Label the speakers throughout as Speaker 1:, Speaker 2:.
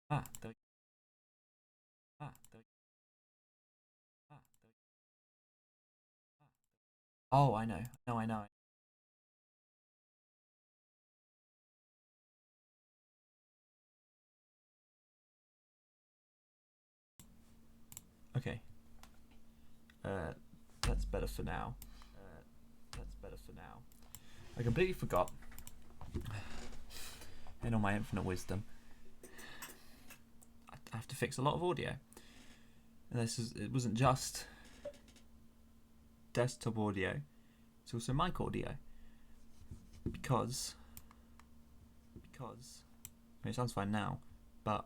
Speaker 1: Ah, there we ah, there we ah, there we Oh, I know. No, I know. Okay. Uh, that's better for now. That's better for now. I completely forgot, in all my infinite wisdom, I have to fix a lot of audio. And it wasn't just desktop audio, it's also mic audio. Because, I mean, it sounds fine now, but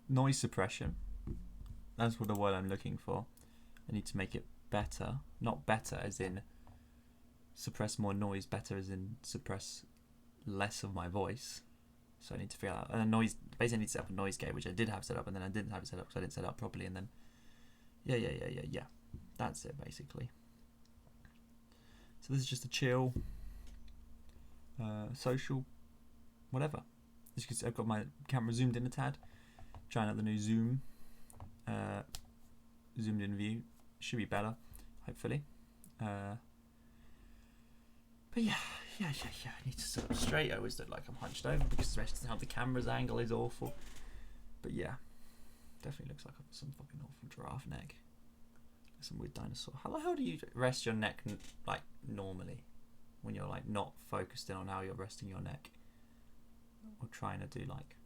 Speaker 1: noise suppression, that's what the word I'm looking for. I need to make it better. Not better as in suppress more noise, better as in suppress less of my voice. So I need to figure out a noise. Basically, I need to set up a noise gate, which I did have set up, and then I didn't have it set up because I didn't set it up properly. And then, yeah. That's it basically. So this is just a chill, social, whatever. As you can see, I've got my camera zoomed in a tad. Trying out the new zoom, zoomed in view. Should be better, hopefully. But yeah. I need to sit up straight. I always look like I'm hunched over because the rest of the camera's angle is awful. But yeah, definitely looks like I've got some fucking awful giraffe neck. Some weird dinosaur. How the hell do you rest your neck like normally when you're like not focused in on how you're resting your neck or trying to do like?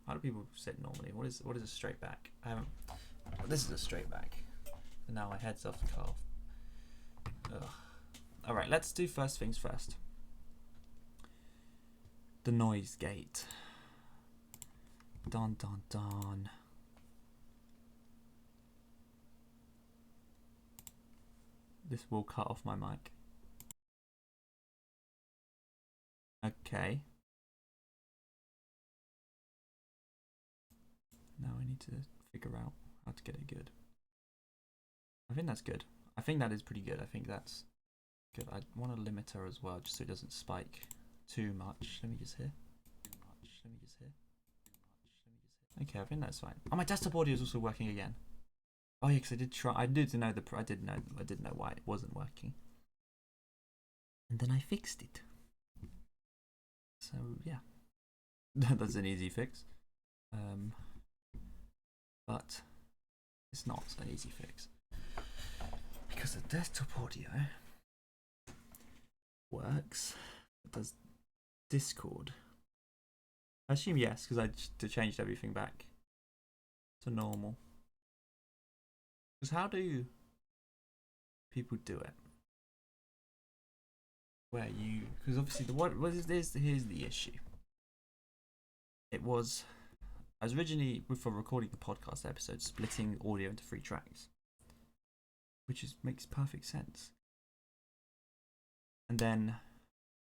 Speaker 1: How do people sit normally? What is a straight back? I haven't. This is a straight back, and now my head's off the calf. Ugh. All right, let's do first things first. The noise gate. Dun dun dun. This will cut off my mic. Okay. Now I need to figure out how to get it good. I think that's good. I think that is pretty good. I think that's good. I want a limiter as well, just so it doesn't spike too much. Let me just hear. Okay, I think that's fine. Oh, my desktop audio is also working again. Oh yeah, because I did try. I did know why it wasn't working, and then I fixed it. So yeah, that's an easy fix. But it's not an easy fix because the desktop audio works. It does Discord. I assume yes, because I just changed everything back to normal. Because how do people do it? Where you? Because obviously what is this? Here's the issue. It was. I was originally, for recording the podcast episode, splitting audio into 3 tracks, which makes perfect sense. And then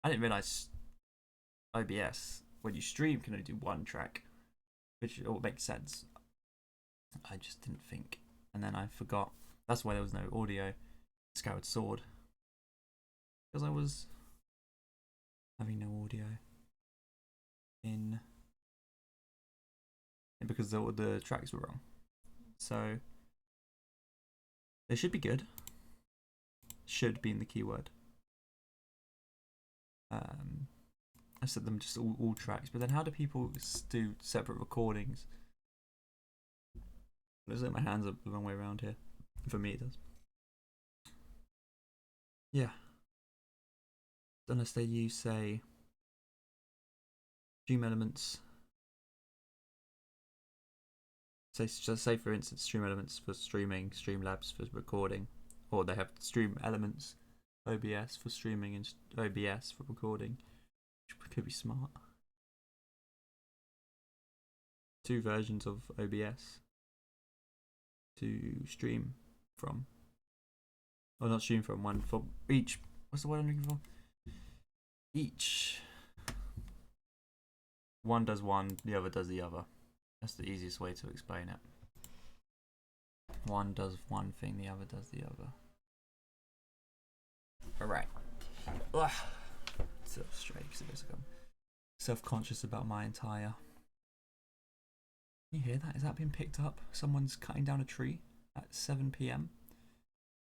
Speaker 1: I didn't realize OBS, when you stream, can only do 1 track, which all makes sense. I just didn't think, and then I forgot. That's why there was no audio Skyward Sword, because I was having no audio in. Because the tracks were wrong. So they should be good. Should be in the keyword. I set them just all tracks, but then how do people do separate recordings? Looks like my hands are the wrong way around here. For me, it does. Yeah. Unless they use, say, Stream Elements. Say for instance, Stream Elements for streaming, Streamlabs for recording, or they have Stream Elements, OBS for streaming and OBS for recording, which could be smart. 2 versions of OBS to stream from. Or not stream from, one for each. What's the word I'm looking for? Each. One does one, the other does the other. That's the easiest way to explain it. One does one thing, the other does the other. Alright. still straight because it was like I'm self-conscious about my entire. Can you hear that? Is that being picked up? Someone's cutting down a tree at 7 p.m.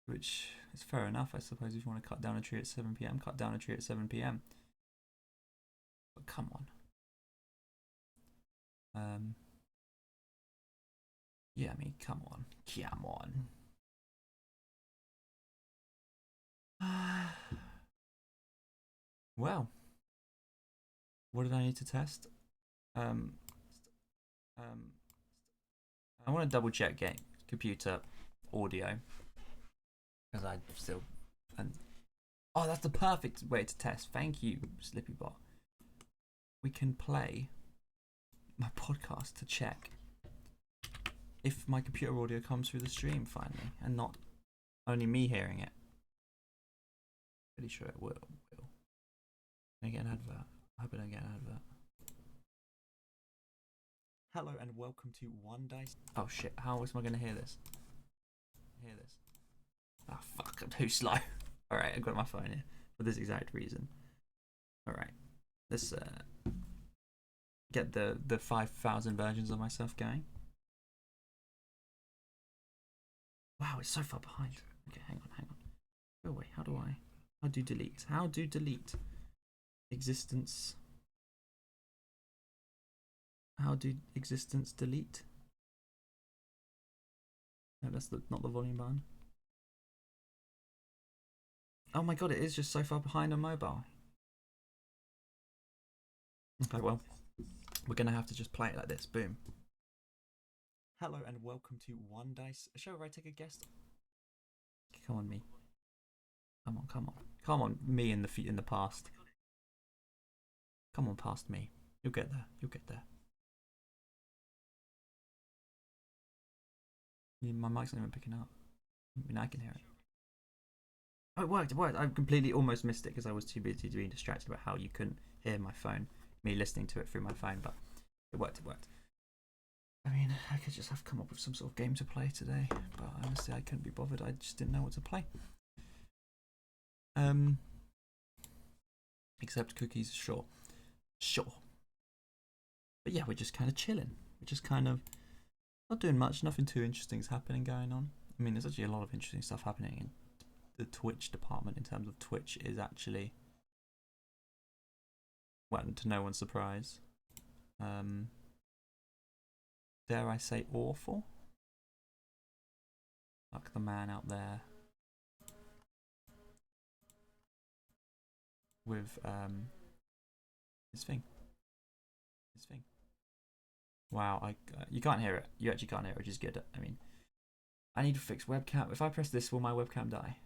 Speaker 1: Which is fair enough, I suppose. If you want to cut down a tree at 7 p.m., cut down a tree at 7 p.m. But come on. Yeah, I mean, come on. Come on. Well, what did I need to test? I want to double check game computer audio because I still oh, that's the perfect way to test. Thank you, SlippyBot. We can play my podcast to check if my computer audio comes through the stream finally, and not only me hearing it. Pretty sure it will. I get an advert. I hope I don't get an advert. Hello and welcome to One Dice. Oh shit! How am I going to hear this? Ah, fuck! I'm too slow. All right, I've got my phone here for this exact reason. All right, let's get the 5,000 versions of myself going. Wow, it's so far behind. Okay, hang on. Oh wait, how do delete? How do delete? Existence. How do existence delete? No, that's not the volume button. Oh my god, it is just so far behind on mobile. Okay, well, we're gonna have to just play it like this. Boom. Hello and welcome to One Dice, a show where I take a guest. Come on, me. Come on, me in the past. Come on, past me. You'll get there. My mic's not even picking up. I mean, I can hear it. Oh, it worked. I completely almost missed it because I was too busy being distracted about how you couldn't hear my phone, me listening to it through my phone, but it worked. I mean, I could just have come up with some sort of game to play today, but honestly, I couldn't be bothered. I just didn't know what to play. Except cookies, sure. But yeah, we're just kind of chilling. We're just kind of not doing much. Nothing too interesting is going on. I mean, there's actually a lot of interesting stuff happening in the Twitch department in terms of Twitch is actually, well, to no one's surprise, dare I say awful? Like the man out there with his thing. Wow, you can't hear it. You actually can't hear it, which is good. I mean, I need to fix webcam. If I press this, will my webcam die?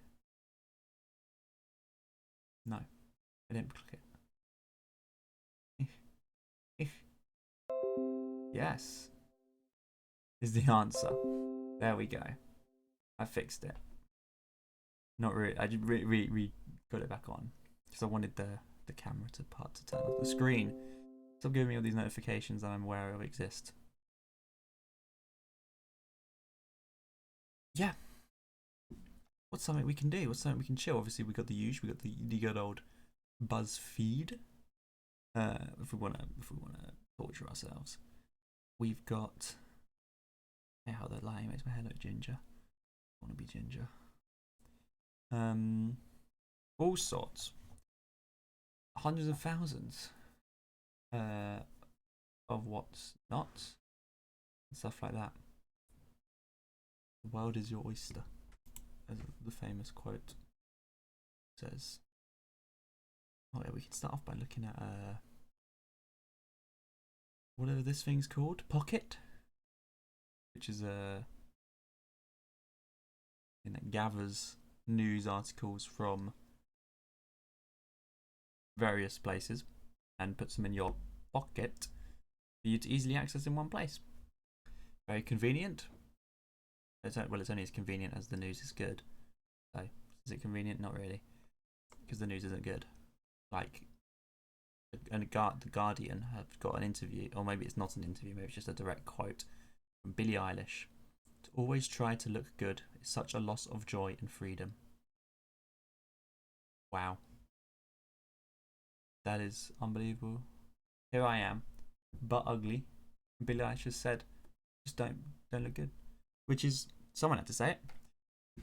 Speaker 1: No, I didn't click it. Yes, is the answer. There we go. I fixed it. Not really. I just got it back on because I wanted the camera to turn off the screen. Stop giving me all these notifications that I'm aware of exist. Yeah. What's something we can do? What's something we can chill? Obviously, we got the usual. We got the good old BuzzFeed. If we wanna torture ourselves, we've got. Hey, how that lie makes my hair look ginger. I want to be ginger. All sorts. Hundreds of thousands. Of what's not, and stuff like that. The world is your oyster, as the famous quote says. Oh yeah, we can start off by looking at whatever this thing's called, Pocket, which is it gathers news articles from various places and puts them in your pocket for you to easily access in one place. Very convenient. Well, it's only as convenient as the news is good. So, is it convenient? Not really, because the news isn't good. Like, and the Guardian have got an interview, or maybe it's not an interview, maybe it's just a direct quote from Billie Eilish. To always try to look good is such a loss of joy and freedom. Wow. That is unbelievable. Here I am, but ugly. Billie Eilish just said, just don't look good. Which is, someone had to say it.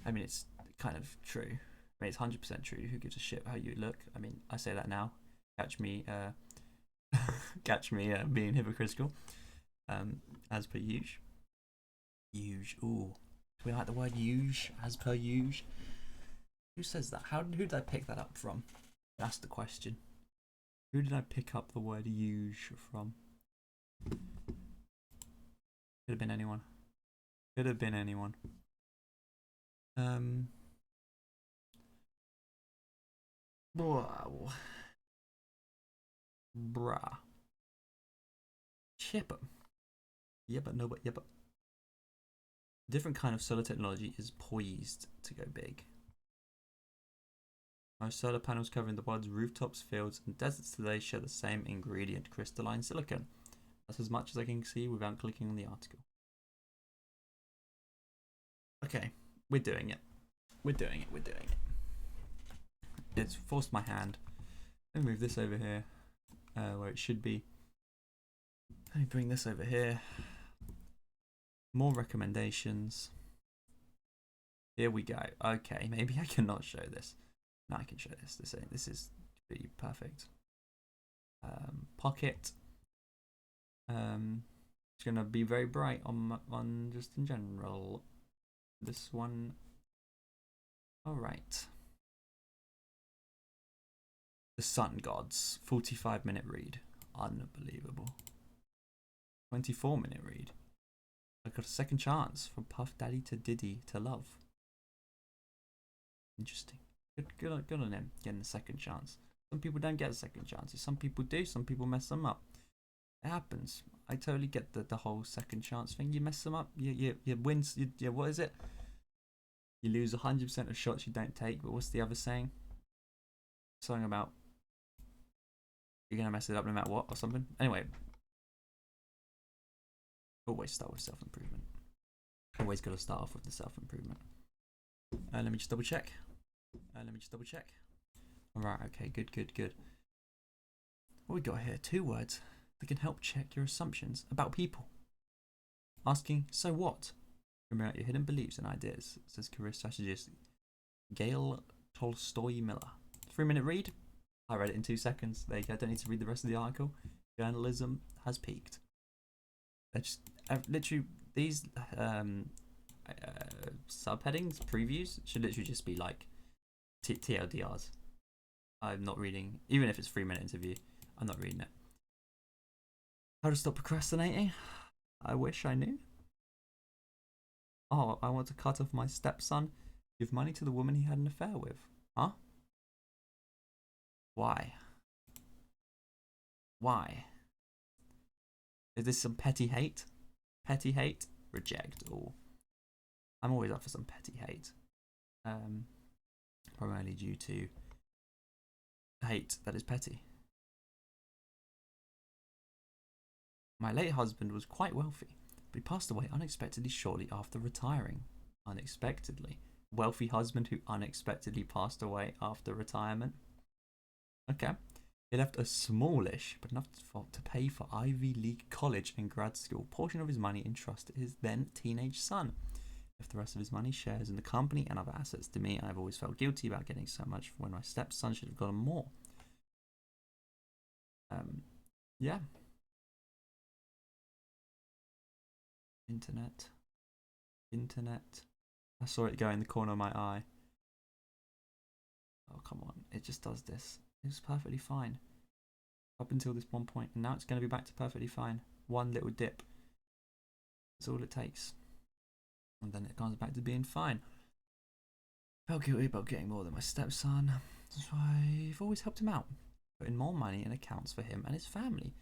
Speaker 1: I mean, it's kind of true. I mean, it's 100% true. Who gives a shit how you look? I mean, I say that now. Catch me, being hypocritical. As per usual. Ooh, do we like the word usual? As per usual. Who says that? Who did I pick that up from? That's the question. Who did I pick up the word usual from? Could have been anyone. Could have been anyone. Wow. Bruh. Chipper. Yeah, but no, but yeah, but. Different kind of solar technology is poised to go big. Most solar panels covering the world's rooftops, fields, and deserts today share the same ingredient, crystalline silicon. That's as much as I can see without clicking on the article. Okay, we're doing it. We're doing it. It's forced my hand. Let me move this over here, where it should be. Let me bring this over here. More recommendations. Here we go. Okay, maybe I cannot show this. No, I can show this. This is pretty perfect. Pocket. It's gonna be very bright on just in general. This one. All right. The Sun Gods, 45-minute read. Unbelievable. 24-minute read. I got a second chance from Puff Daddy to Diddy to Love. Interesting. Good on him getting a second chance. Some people don't get second chances. Some people do. Some people mess them up. It happens. I totally get the whole second chance thing. You mess them up. You win. What is it? You lose 100% of shots you don't take. But what's the other saying? Something about you're gonna mess it up no matter what or something. Anyway, always start with self-improvement. Always got to start off with the self-improvement. Let me just double check. Alright, okay, good. What we got here? 2 words that can help check your assumptions about people. Asking, so what? Remember your hidden beliefs and ideas, says career strategist Gail Tolstoy Miller. 3-minute read. I read it in 2 seconds. There you go. Don't need to read the rest of the article. Journalism has peaked. Just literally these subheadings, previews should literally just be like TLDRs. I'm not reading, even if it's 3-minute interview. I'm not reading it. How to stop procrastinating? I wish I knew. Oh, I want to cut off my stepson. Give money to the woman he had an affair with. Huh? Why? Is this some petty hate? Reject. Or I'm always up for some petty hate. Primarily due to hate that is petty. My late husband was quite wealthy, but he passed away unexpectedly shortly after retiring. Unexpectedly. Wealthy husband who unexpectedly passed away after retirement. Okay. He left a smallish, but enough to pay for Ivy League college and grad school portion of his money in trust to his then teenage son. Left the rest of his money, shares in the company and other assets to me. I've always felt guilty about getting so much when my stepson should have gotten more. Yeah. Internet. I saw it go in the corner of my eye. Oh, come on. It just does this. It was perfectly fine up until this one point, and now it's going to be back to perfectly fine. One little dip. That's all it takes. And then it comes back to being fine. Felt guilty about getting more than my stepson. That's why I've always helped him out. Putting more money in accounts for him and his family.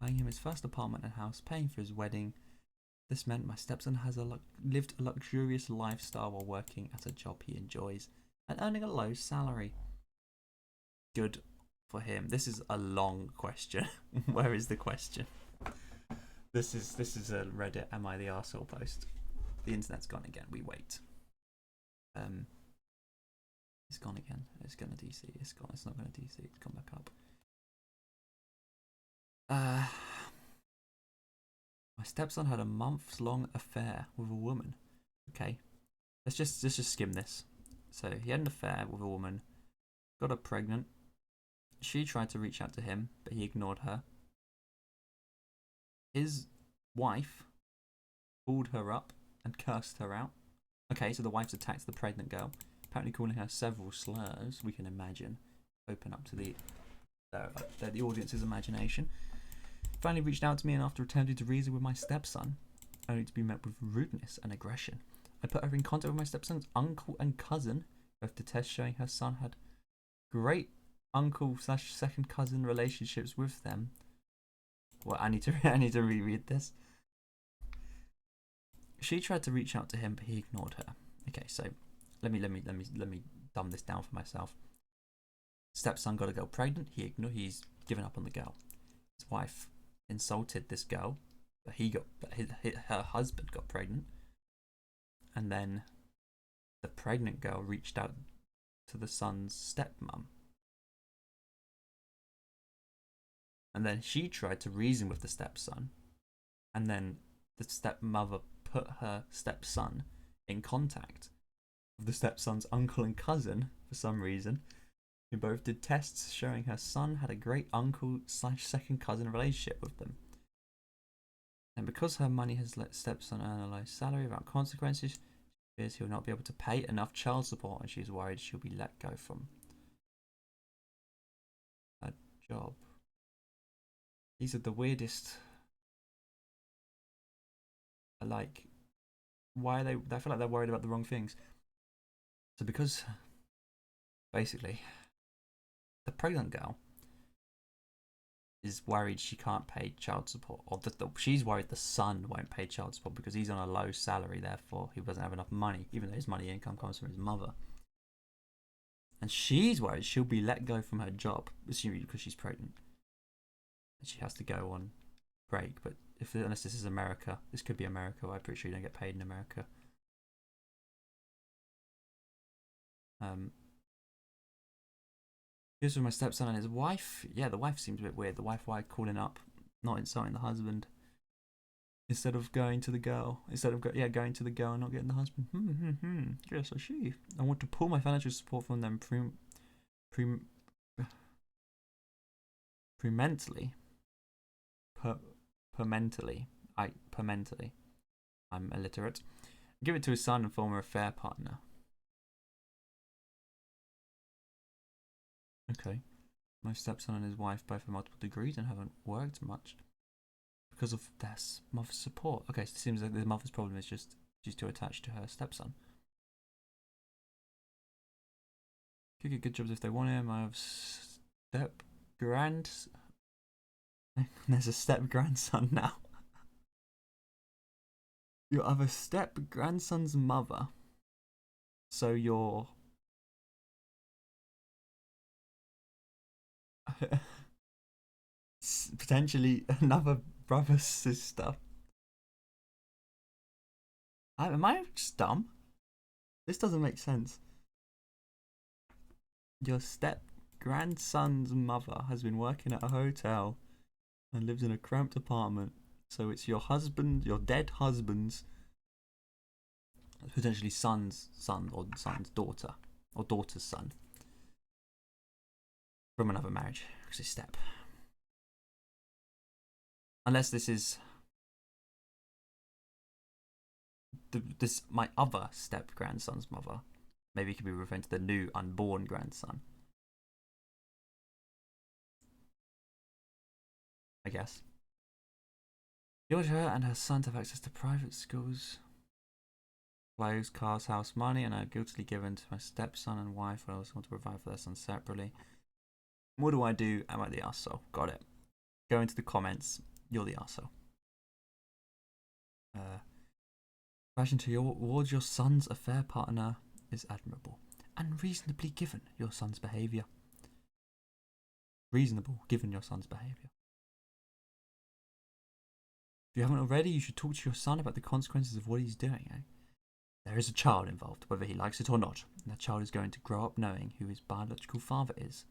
Speaker 1: Buying him his first apartment and house. Paying for his wedding. This meant my stepson has lived a luxurious lifestyle while working at a job he enjoys and earning a low salary. Good for him. This is a long question. Where is the question? This is a Reddit Am I the Arsehole post. The internet's gone again. We wait. It's gone again. It's gonna DC. It's gone. It's not gonna DC. It's come back up. My stepson had a months-long affair with a woman. Okay, let's just skim this. So he had an affair with a woman, got her pregnant. She tried to reach out to him, but he ignored her. His wife called her up and cursed her out. Okay, so the wife's attacked the pregnant girl, apparently calling her several slurs. We can imagine. Open up to the audience's imagination. Finally reached out to me, and after attempting to reason with my stepson, only to be met with rudeness and aggression. I put her in contact with my stepson's uncle and cousin, both to test, showing her son had great uncle/second cousin relationships with them. Well, I need to reread this. She tried to reach out to him, but he ignored her. Okay, so let me dumb this down for myself. Stepson got a girl pregnant. He's given up on the girl. His wife insulted this girl, but her husband got pregnant, and then the pregnant girl reached out to the son's stepmom, and then she tried to reason with the stepson, and then the stepmother put her stepson in contact with the stepson's uncle and cousin for some reason, who both did tests showing her son had a great uncle/second cousin relationship with them. And because her money has let stepson earn a low salary without consequences, she fears he will not be able to pay enough child support, and she's worried she'll be let go from her job. These are the weirdest. Like, why are they? I feel like they're worried about the wrong things. So because, basically, the pregnant girl is worried she can't pay child support, or she's worried the son won't pay child support because he's on a low salary, therefore he doesn't have enough money, even though his money income comes from his mother. And she's worried she'll be let go from her job, assuming because she's pregnant. And she has to go on break, but unless this is America, this could be America. I'm pretty sure you don't get paid in America. Here's with my stepson and his wife. Yeah, the wife seems a bit weird. The wife calling up, not insulting the husband, instead of going to the girl. Going to the girl and not getting the husband. Yes, I see. I want to pull my financial support from them permanently. I'm illiterate. Give it to his son and former affair partner. Okay. My stepson and his wife both have multiple degrees and haven't worked much because of their mother's support. Okay, so it seems like the mother's problem is just she's too attached to her stepson. Could get good jobs if they want him. I have There's a step grandson now. You have a step grandson's mother. So you're potentially another brother's sister. Am I just dumb? This doesn't make sense. Your step grandson's mother has been working at a hotel and lives in a cramped apartment. So it's your dead husband's, potentially son's son or son's daughter, or daughter's son, from another marriage, because it's step. Unless this is my other step grandson's mother. Maybe it could be referring to the new unborn grandson. I guess. He ordered her and her son to have access to private schools, clothes, cars, house, money, and are guiltily given to my stepson and wife. I also want to provide for their son separately. What do I do? Am I the arsehole? Got it. Go into the comments. You're the arsehole. Passion towards your son's affair partner is admirable and reasonably given your son's behaviour. Reasonable given your son's behaviour. If you haven't already, you should talk to your son about the consequences of what he's doing. There is a child involved, whether he likes it or not, and that child is going to grow up knowing who his biological father is.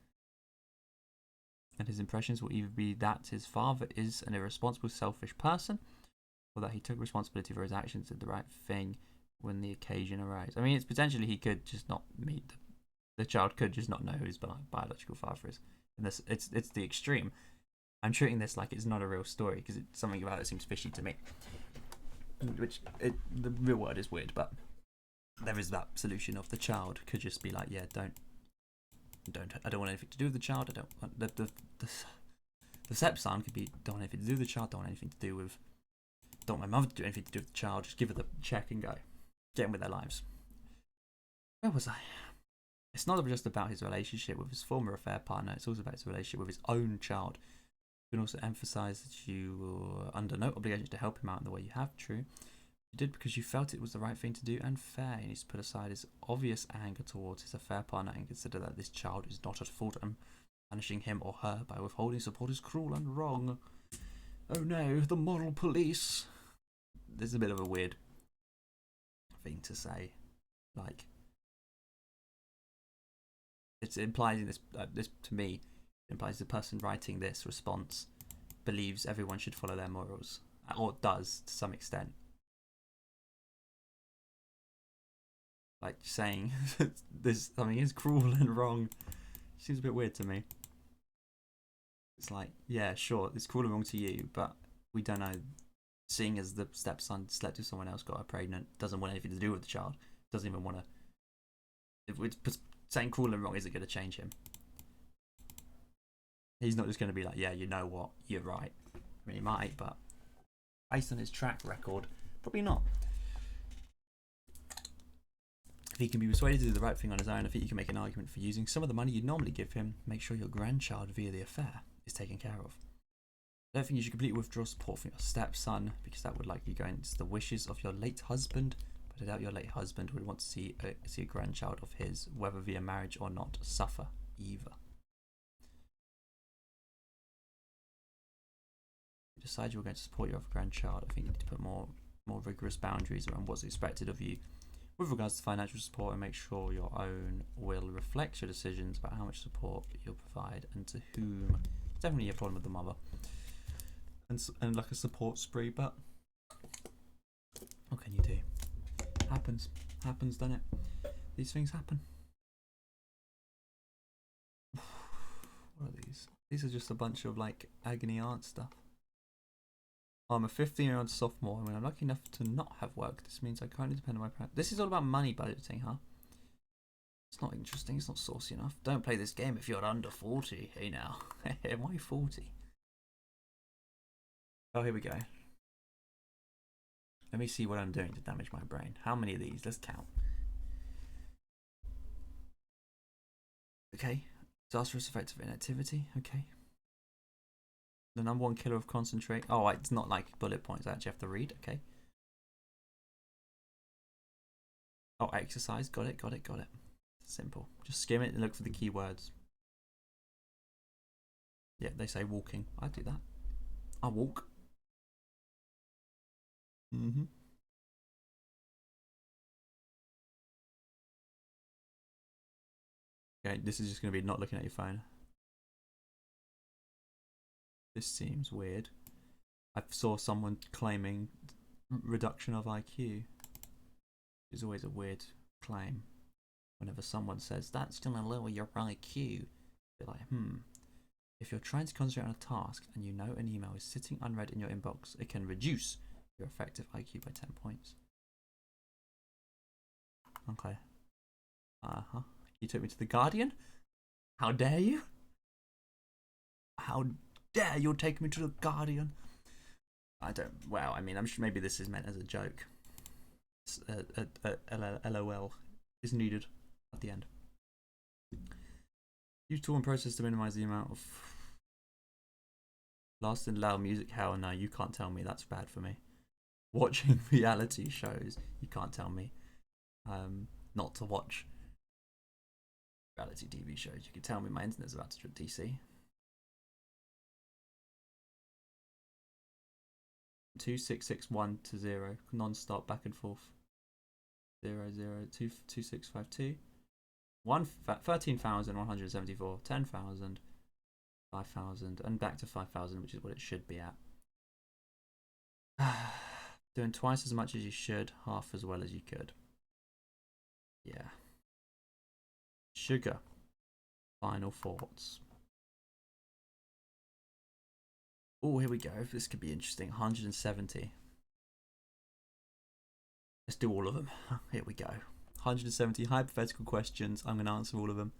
Speaker 1: and his impressions will either be that his father is an irresponsible, selfish person, or that he took responsibility for his actions, did the right thing when the occasion arose. I mean, it's potentially he could just not meet the child could just not know who his biological father is. And this, it's the extreme. I'm treating this like it's not a real story because something about it seems fishy to me. Which the real word is weird, but there is that solution of the child could just be like, yeah, don't. I don't want anything to do with the child. I don't want the stepson could be don't want anything to do with the child. Don't want anything to do with. Don't want my mother to do anything to do with the child. Just give her the check and go. Get on with their lives. Where was I? It's not just about his relationship with his former affair partner. It's also about his relationship with his own child. You can also emphasize that you are under no obligation to help him out in the way you have. True. You did because you felt it was the right thing to do and fair. He needs to put aside his obvious anger towards his affair partner and consider that this child is not at fault, and punishing him or her by withholding support is cruel and wrong. Oh no, the moral police. This is a bit of a weird thing to say. Like, it implies this to me implies the person writing this response believes everyone should follow their morals, or does to some extent. Like saying this something is cruel and wrong seems a bit weird to me. It's like, yeah, sure, it's cruel and wrong to you, but we don't know. Seeing as the stepson slept with someone else, got her pregnant, doesn't want anything to do with the child, doesn't even want to. If it's saying cruel and wrong isn't going to change him. He's not just going to be like, yeah, you know what, you're right. I mean, he might, but based on his track record, probably not. If he can be persuaded to do the right thing on his own, I think you can make an argument for using some of the money you'd normally give him. Make sure your grandchild via the affair is taken care of. I don't think you should completely withdraw support from your stepson because that would likely go against the wishes of your late husband. But I doubt your late husband would want to see a grandchild of his, whether via marriage or not, suffer either. If you decide you're going to support your grandchild, I think you need to put more rigorous boundaries around what's expected of you with regards to financial support, and make sure your own will reflects your decisions about how much support you'll provide and to whom. It's definitely a problem with the mother. And like a support spree, but what can you do? Happens, doesn't it? These things happen. What are these? These are just a bunch of like agony aunt stuff. I'm a 15-year-old sophomore, and when I'm lucky enough to not have work, this means I currently depend on my parents. This is all about money budgeting, huh? It's not interesting, it's not saucy enough. Don't play this game if you're under 40. Hey now. Why 40? Oh, here we go. Let me see what I'm doing to damage my brain. How many of these? Let's count. Okay. Disastrous effects of inactivity. Okay. The number one killer of concentrate. Oh, it's not like bullet points. I actually have to read. Okay. Oh, exercise. Got it. Simple. Just skim it and look for the keywords. Yeah, they say walking. I do that. I walk. Okay, this is just going to be not looking at your phone. This seems weird. I saw someone claiming reduction of IQ. It's always a weird claim. Whenever someone says, that's going to lower your IQ. You're like, If you're trying to concentrate on a task and you know an email is sitting unread in your inbox, it can reduce your effective IQ by 10 points. Okay. You took me to the Guardian? How dare you? How dare you take me to the Guardian? Well, I mean, I'm sure maybe this is meant as a joke. LOL is needed at the end. Use tool and process to minimize the amount of last and loud music. Hell no, you can't tell me that's bad for me. Watching reality shows, you can't tell me not to watch reality TV shows. You can tell me my internet's about to trip DC. 2661 to 0, non-stop back and forth. 002652. 13,174, 10,000. 5,000 and back to 5,000, which is what it should be at. Doing twice as much as you should, half as well as you could. Yeah. Sugar. Final thoughts. Oh, here we go. This could be interesting. 170. Let's do all of them. Here we go. 170 hypothetical questions. I'm going to answer all of them.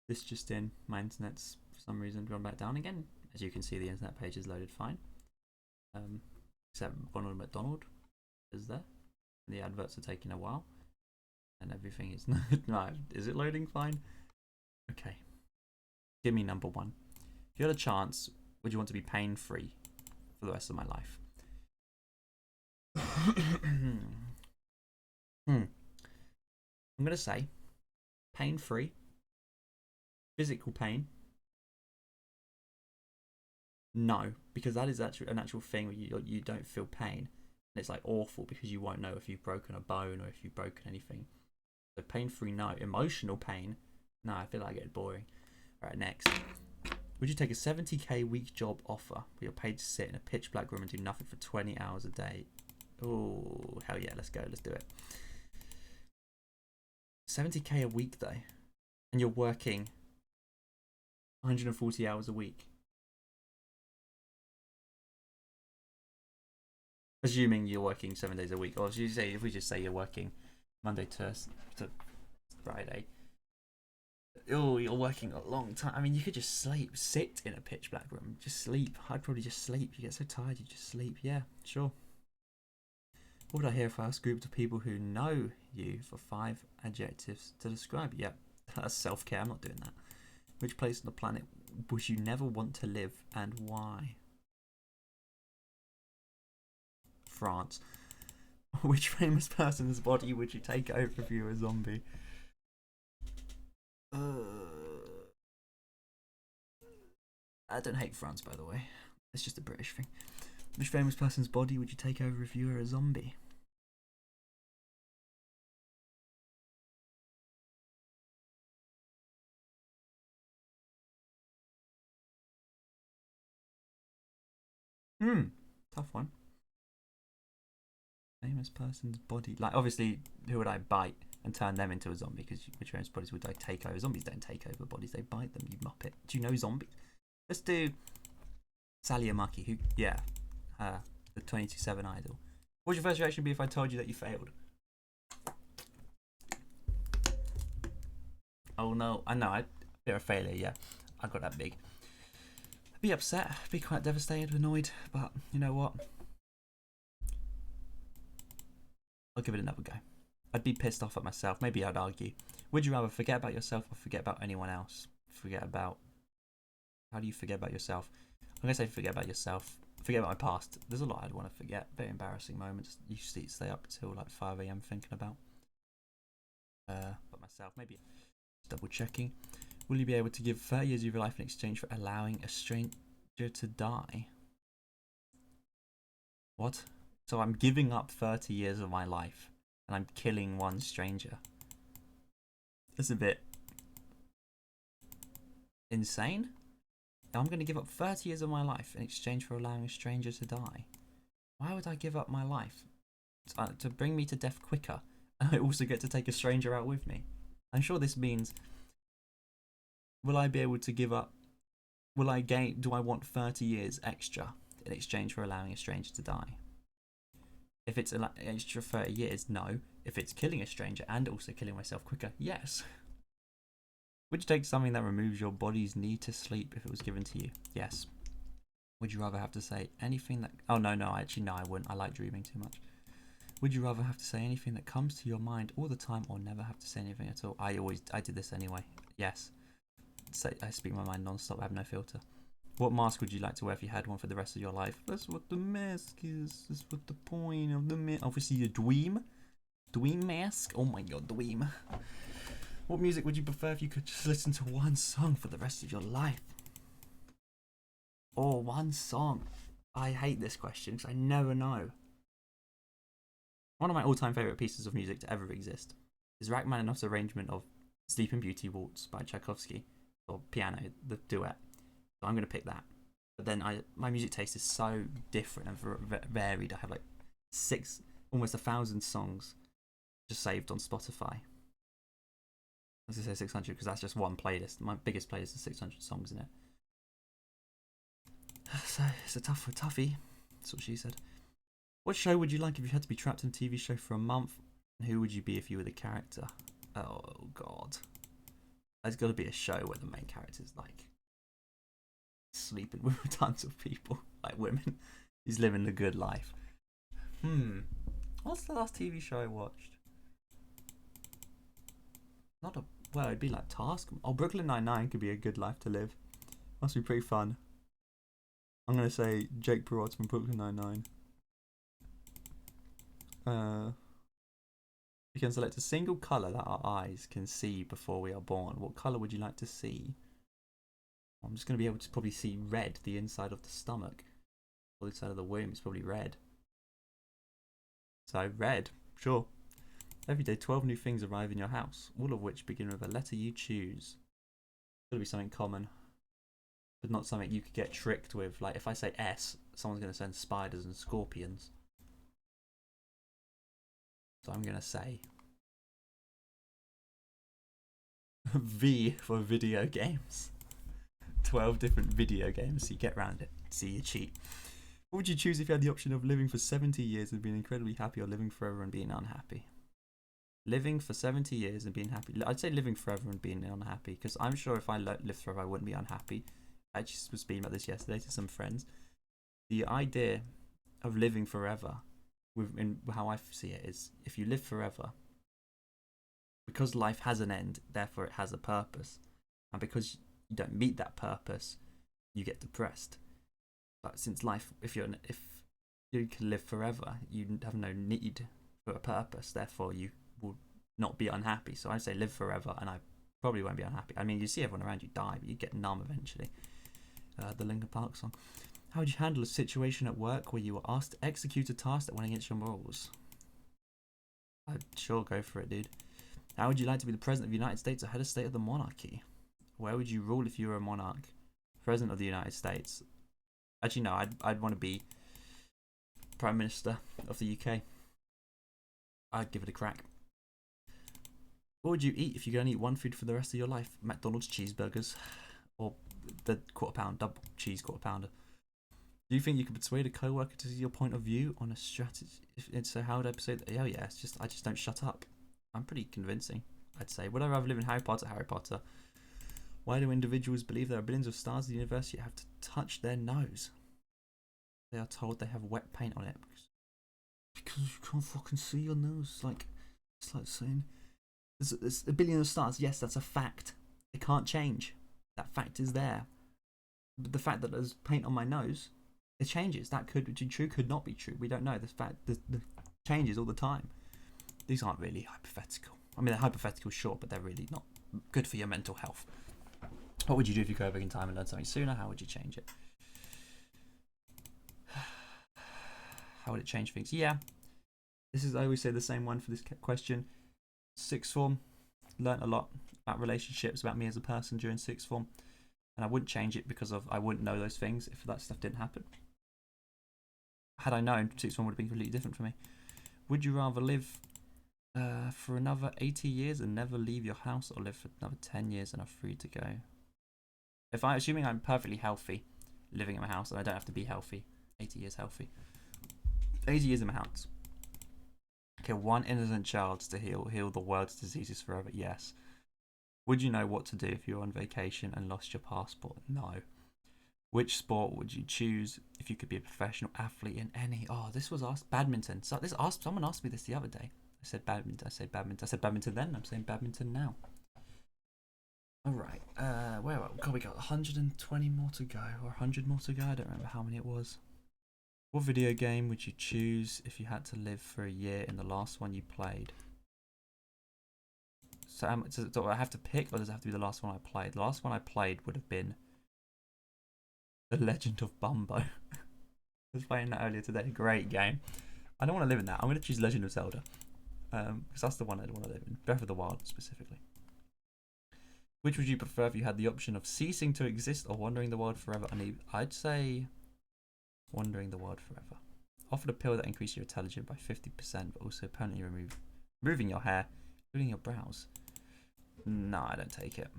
Speaker 1: This just in. My internet's, for some reason, gone back down again. As you can see, the internet page is loaded fine. Except Ronald McDonald is there. The adverts are taking a while. And everything is... No, is it loading fine? Okay. Give me number one. If you had a chance, would you want to be pain-free for the rest of my life? I'm going to say pain-free, physical pain. No, because that is actually an actual thing where you don't feel pain. And it's like awful because you won't know if you've broken a bone or if you've broken anything. So pain-free, no. Emotional pain, no, I feel like it's boring. Alright, next. Would you take a 70k week job offer where you're paid to sit in a pitch black room and do nothing for 20 hours a day? Oh, hell yeah, let's go, let's do it. 70k a week though, and you're working 140 hours a week. Assuming you're working 7 days a week, or if we just say you're working Monday to Friday. Oh, you're working a long time. I mean, you could just sit in a pitch black room, just sleep. I'd probably just sleep. You get so tired, you just sleep. Yeah, sure. What would I hear if I asked a group of people who know you for 5 adjectives to describe you? Yeah, that's self-care. I'm not doing that. Which place on the planet would you never want to live and why? France. Which famous person's body would you take over if you were a zombie? I don't hate France, by the way. It's just a British thing. Which famous person's body would you take over if you were a zombie? Tough one. Famous person's body. Like, obviously, who would I bite and turn them into a zombie? Because which famous bodies would I take over? Zombies don't take over bodies, they bite them, you muppet. Do you know zombies? Let's do Sally Amaki, who, yeah, the 22/7 idol. What would your first reaction be if I told you that you failed? Oh no, I know, I'd be a failure, yeah. I got that big. I'd be upset, I'd be quite devastated, annoyed, but you know what? I'll give it another go. I'd be pissed off at myself. Maybe I'd argue. Would you rather forget about yourself or forget about anyone else? Forget about... How do you forget about yourself? I'm going to say forget about yourself. Forget about my past. There's a lot I'd want to forget. Very embarrassing moments. You stay up till like 5 AM thinking about. But myself, maybe. Double checking. Will you be able to give 30 years of your life in exchange for allowing a stranger to die? What? So I'm giving up 30 years of my life and I'm killing one stranger. That's a bit insane. I'm going to give up 30 years of my life in exchange for allowing a stranger to die. Why would I give up my life? To bring me to death quicker. And I also get to take a stranger out with me. I'm sure this means, will I be able to give up, will I gain, do I want 30 years extra in exchange for allowing a stranger to die? If it's an extra 30 years, no. If it's killing a stranger and also killing myself quicker, yes. Would you take something that removes your body's need to sleep if it was given to you? Yes. Would you rather have to say anything that... Oh, no, actually, no, I wouldn't. I like dreaming too much. Would you rather have to say anything that comes to your mind all the time or never have to say anything at all? I did this anyway. Yes. I speak my mind non-stop. I have no filter. What mask would you like to wear if you had one for the rest of your life? That's what the mask is. That's what the point of the mask. Obviously, the dweem. Dweem mask. Oh my god, dweem. What music would you prefer if you could just listen to one song for the rest of your life? Oh, one song. I hate this question because I never know. One of my all-time favourite pieces of music to ever exist is Rachmaninoff's arrangement of Sleeping Beauty Waltz by Tchaikovsky, or piano, the duet. So I'm going to pick that. But then my music taste is so different and varied. I have like almost 1,000 songs just saved on Spotify. I was going to say 600 because that's just one playlist. My biggest playlist is 600 songs in it. So it's a toughie. That's what she said. What show would you like if you had to be trapped in a TV show for a month? And who would you be if you were the character? Oh, God. There's got to be a show where the main character is like sleeping with tons of people, like women. He's living the good life. What's the last TV show I watched? It'd be like Task. Oh, Brooklyn Nine-Nine could be a good life to live. Must be pretty fun. I'm going to say Jake Peralta from Brooklyn Nine-Nine. You can select a single colour that our eyes can see before we are born. What colour would you like to see? I'm just going to be able to probably see red, the inside of the stomach. Or the inside of the womb is probably red. So red, sure. Every day 12 new things arrive in your house, all of which begin with a letter you choose. It's got to be something common, but not something you could get tricked with. Like if I say S, someone's going to send spiders and scorpions. So I'm going to say V for video games. 12 different video games, so you get around it. See, you cheat. What would you choose if you had the option of living for 70 years and being incredibly happy, or living forever and being unhappy? Living for 70 years and being happy. I'd say living forever and being unhappy, because I'm sure if I lived forever, I wouldn't be unhappy. I just was speaking about this yesterday to some friends. The idea of living forever, in how I see it, is if you live forever, because life has an end, therefore it has a purpose. And because you don't meet that purpose, you get depressed. But since life, if you can live forever, you have no need for a purpose, therefore you will not be unhappy. So I say live forever, and I probably won't be unhappy. I mean, you see everyone around you die, but you get numb eventually. The Linkin Park song. How would you handle a situation at work where you were asked to execute a task that went against your morals? I'd sure go for it, dude. How would you like to be the president of the United States or head of state of the monarchy? Where would you rule if you were a monarch? President of the United States. Actually, no, I'd want to be Prime Minister of the UK. I'd give it a crack. What would you eat if you could only eat one food for the rest of your life? McDonald's cheeseburgers, or the double cheese quarter pounder. Do you think you could persuade a co-worker to see your point of view on a strategy? If so, how would I persuade? Oh yeah, I just don't shut up. I'm pretty convincing, I'd say. Would I rather live in Harry Potter? Harry Potter. Why do individuals believe there are billions of stars in the universe yet have to touch their nose? They are told they have wet paint on it because you can't fucking see your nose. It's like saying there's a billion of stars. Yes, that's a fact. It can't change. That fact is there. But the fact that there's paint on my nose, it changes. That could be true, could not be true. We don't know. The fact the changes all the time. These aren't really hypothetical. I mean, they're hypothetical, sure, but they're really not good for your mental health. What would you do if you could go back in time and learn something sooner? How would you change it? How would it change things? Yeah. I always say the same one for this question. Sixth form, learnt a lot about relationships, about me as a person during sixth form. And I wouldn't change it because I wouldn't know those things if that stuff didn't happen. Had I known, sixth form would have been completely different for me. Would you rather live for another 80 years and never leave your house, or live for another 10 years and are free to go? Assuming I'm perfectly healthy, living in my house, and I don't have to be healthy, 80 years healthy. 80 years in my house. Kill one innocent child to heal the world's diseases forever. Yes. Would you know what to do if you were on vacation and lost your passport? No. Which sport would you choose if you could be a professional athlete in any? Oh, this was asked. Badminton. Someone asked me this the other day. I said badminton. I said badminton then. I'm saying badminton now. All right. Where are we? God, we got 120 more to go, or 100 more to go. I don't remember how many it was. What video game would you choose if you had to live for a year in the last one you played? So do I have to pick, or does it have to be the last one I played? The last one I played would have been The Legend of Bumbo. I was playing that earlier today. Great game. I don't want to live in that. I'm going to choose Legend of Zelda. Because that's the one I'd want to live in. Breath of the Wild, specifically. Which would you prefer if you had the option of ceasing to exist or wandering the world forever? I'd say wandering the world forever. Offered a pill that increased your intelligence by 50%, but also permanently removing your hair, including your brows. No, I don't take it.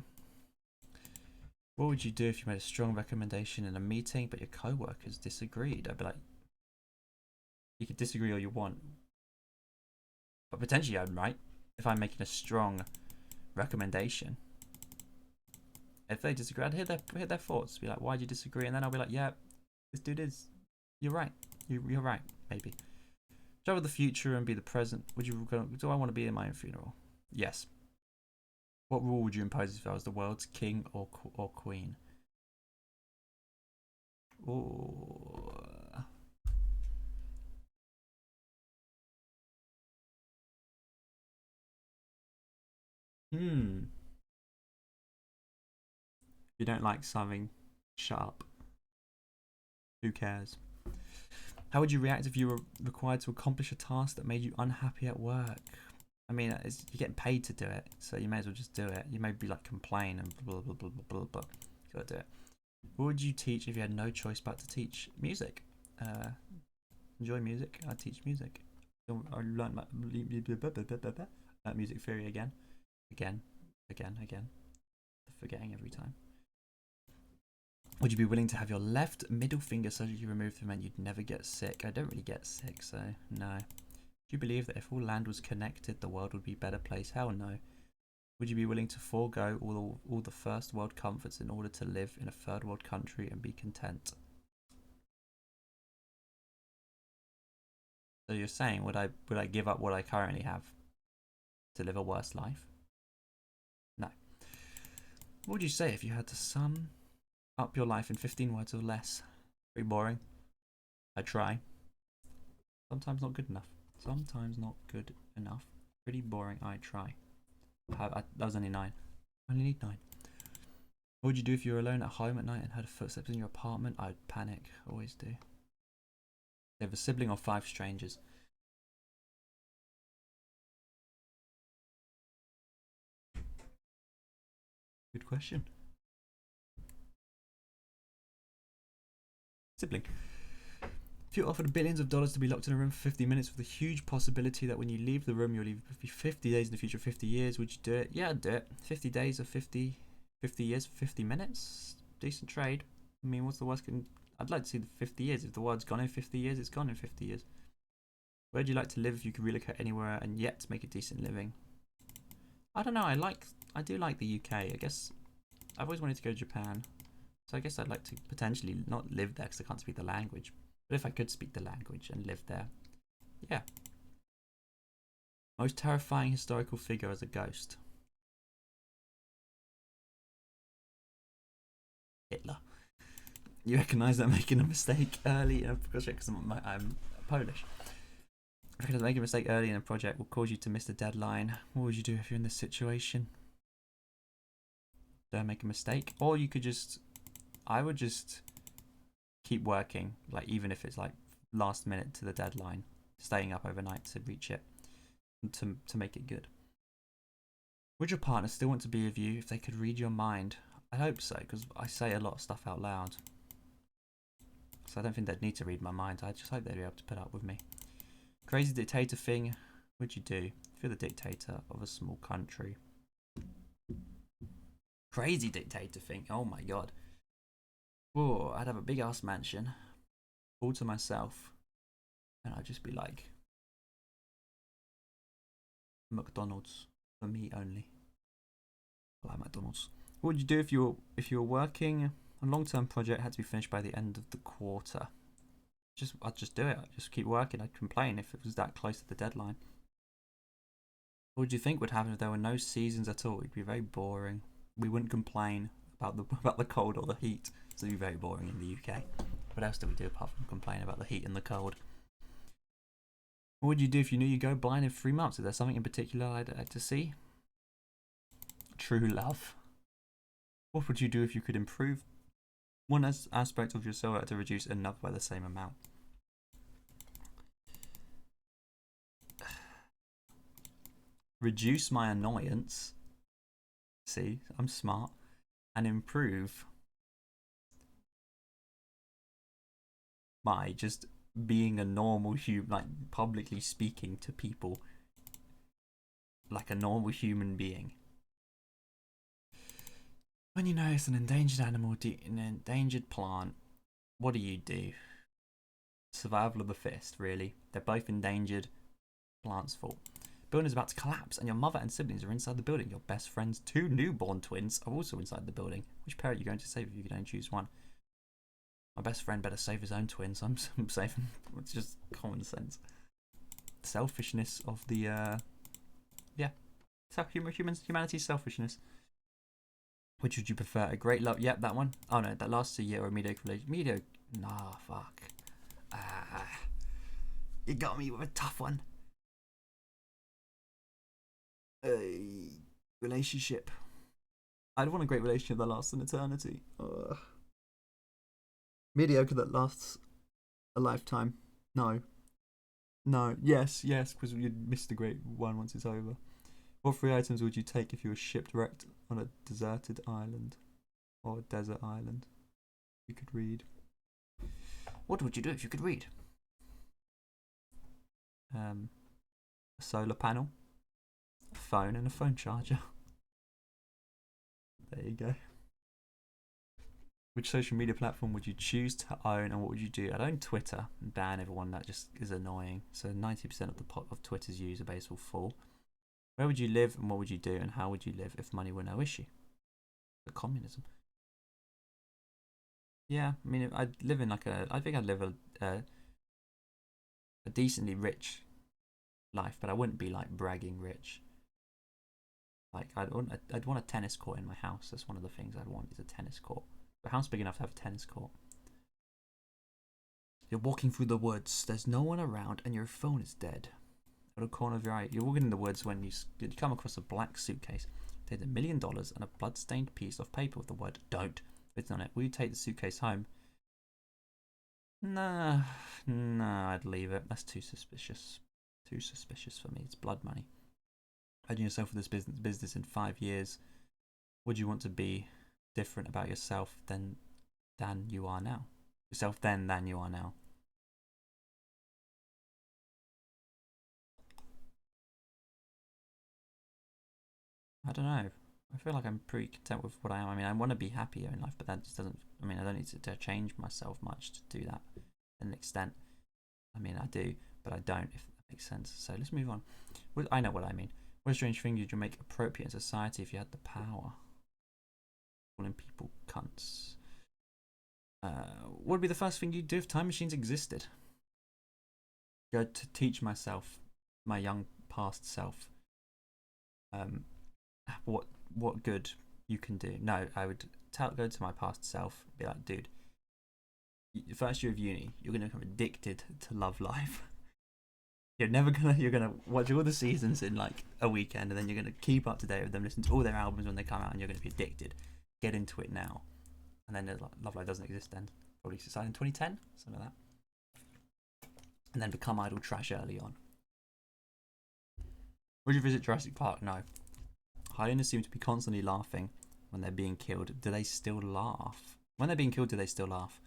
Speaker 1: What would you do if you made a strong recommendation in a meeting, but your co-workers disagreed? I'd be like, you could disagree all you want, but potentially I'm right if I'm making a strong recommendation. If they disagree, I'd hear their thoughts. Be like, why do you disagree? And then I'll be like, yeah, this dude is. You're right. You're right. Maybe. Travel the future and be the present. Do I want to be in my own funeral? Yes. What rule would you impose if I was the world's king or queen? Ooh. If you don't like something, shut up. Who cares? How would you react if you were required to accomplish a task that made you unhappy at work? I mean, you're getting paid to do it, so you may as well just do it. You may be like complain and blah blah blah blah blah blah. You gotta do it. What would you teach if you had no choice but to teach music? Enjoy music. I teach music. I learned my music theory again. Forgetting every time. Would you be willing to have your left middle finger surgically removed if it meant you'd never get sick? I don't really get sick, so no. Do you believe that if all land was connected, the world would be a better place? Hell no. Would you be willing to forego all the first world comforts in order to live in a third world country and be content? So you're saying, would I give up what I currently have to live a worse life? No. What would you say if you had to sum up your life in 15 words or less? Pretty boring. I try. Sometimes not good enough. Pretty boring. I try. That was only 9. I only need 9. What would you do if you were alone at home at night and heard footsteps in your apartment? I'd panic. Always do. You have a sibling or 5 strangers? Good question. Sibling. If you're offered billions of dollars to be locked in a room for 50 minutes with a huge possibility that when you leave the room you'll leave 50 days in the future, 50 years, would you do it? Yeah, I'd do it. 50 days or 50 years for 50 minutes? Decent trade. I mean, what's the worst? I'd like to see the 50 years. If the world's gone in 50 years, it's gone in 50 years. Where would you like to live if you could relocate anywhere and yet make a decent living? I don't know. I do like the UK. I guess I've always wanted to go to Japan. So I guess I'd like to potentially not live there because I can't speak the language. But if I could speak the language and live there, yeah. Most terrifying historical figure as a ghost? Hitler. You recognise that I'm making a mistake early in a project because I'm Polish. I recognise making a mistake early in a project will cause you to miss the deadline. What would you do if you're in this situation? Do I make a mistake? Or you could just... I would just keep working, like even if it's like last minute to the deadline, staying up overnight to reach it, to make it good. Would your partner still want to be with you if they could read your mind? I hope so, because I say a lot of stuff out loud. So I don't think they'd need to read my mind. I just hope they'd be able to put up with me. Crazy dictator thing. What'd you do if you're the dictator of a small country? Crazy dictator thing. Oh my god. Whoa, I'd have a big ass mansion all to myself, and I'd just be like, McDonald's for me only. I like McDonald's. What would you do if you were working a long-term project had to be finished by the end of the quarter? I'd just do it. I'd just keep working. I'd complain if it was that close to the deadline. What would you think would happen if there were no seasons at all? It'd be very boring. We wouldn't complain about the cold or the heat. So it'd be very boring in the UK. What else do we do apart from complain about the heat and the cold? What would you do if you knew you'd go blind in 3 months? Is there something in particular I'd like to see? True love. What would you do if you could improve one aspect of yourself to reduce another by the same amount? Reduce my annoyance. See, I'm smart. And improve by just being a normal human, like publicly speaking to people like a normal human being. When you notice an endangered animal, an endangered plant, what do? Survival of the fittest, really. They're both endangered. Plant's fault. Building is about to collapse, and your mother and siblings are inside the building. Your best friend's 2 newborn twins are also inside the building. Which parent are you going to save if you can only choose one? My best friend better save his own twins. I'm saving. It's just common sense. Selfishness of the yeah. Humanity's selfishness. Which would you prefer? A great love? Yep, that one. Oh no, that lasts a year or a mediocre relationship. Mediocre. Nah, fuck. You got me with a tough one. A relationship. I'd want a great relationship that lasts an eternity. Mediocre that lasts a lifetime. No. Yes, because you'd miss the great one once it's over. What 3 items would you take if you were shipwrecked on a deserted island or a desert island? You could read. What would you do if you could read? A solar panel, a phone, and a phone charger. There you go. Which social media platform would you choose to own, and what would you do? I'd own Twitter and ban everyone that just is annoying. So 90% of of Twitter's user base will fall. Where would you live, and what would you do, and how would you live if money were no issue? The communism. Yeah, I mean, I'd live in I think I'd live a decently rich life, but I wouldn't be like bragging rich. Like I'd want a tennis court in my house. That's one of the things I'd want is a tennis court. A house big enough to have a tennis court. You're walking through the woods. There's no one around, and your phone is dead. At the corner of your eye, you're walking in the woods when you come across a black suitcase. Take $1 million and a blood-stained piece of paper with the word "Don't" written on it. Will you take the suitcase home? Nah, I'd leave it. That's too suspicious. Too suspicious for me. It's blood money. Imagine yourself with this business in 5 years. Would you want to be different about yourself than you are now? Yourself then than you are now. I don't know. I feel like I'm pretty content with what I am. I mean, I want to be happier in life, but that just doesn't. I mean, I don't need to change myself much to do that to an extent. I mean, I do, but I don't, if that makes sense. So let's move on. I know what I mean. What strange thing would you make appropriate in society if you had the power? Calling people cunts. What would be the first thing you'd do if time machines existed? Go to teach myself, my young past self, what good you can do. No, I would go to my past self, be like, dude, first year of uni, you're gonna become addicted to Love Life. You're gonna watch all the seasons in like a weekend, and then you're gonna keep up to date with them, listen to all their albums when they come out, and you're gonna be addicted. Get into it now, and then Love Life doesn't exist then. Probably decided in 2010, something like that, and then become idle trash early on. Would you visit Jurassic Park? No. Hyenas seem to be constantly laughing when they're being killed. Do they still laugh? When they're being killed, do they still laugh?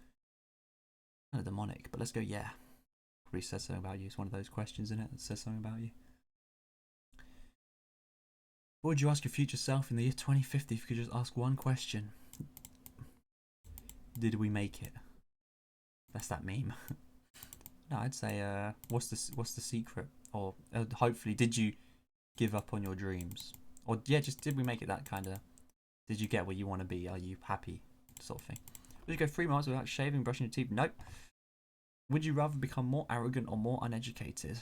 Speaker 1: Kind of demonic, but let's go, yeah. Probably says something about you. It's one of those questions, isn't it? That says something about you. What would you ask your future self in the year 2050 if you could just ask one question? Did we make it? That's that meme. No, I'd say, what's the secret? Or hopefully, did you give up on your dreams? Or yeah, just did we make it? That kind of. Did you get where you want to be? Are you happy? Sort of thing. Would you go 3 miles without shaving, brushing your teeth? Nope. Would you rather become more arrogant or more uneducated?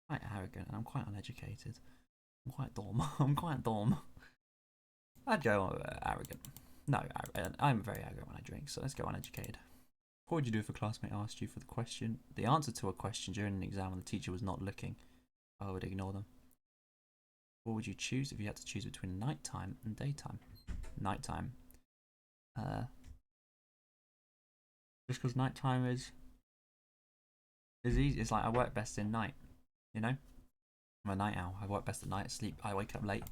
Speaker 1: Quite arrogant, and I'm quite uneducated. I'm quite dumb. I'm quite dumb. I'd go arrogant. No, I'm very arrogant when I drink, so let's go uneducated. What would you do if a classmate asked you for the answer to a question during an exam and the teacher was not looking? I would ignore them. What would you choose if you had to choose between nighttime and daytime? Nighttime. Just because nighttime is easy. It's like I work best in night, you know? I'm a night owl. I work best at night, sleep, I wake up late.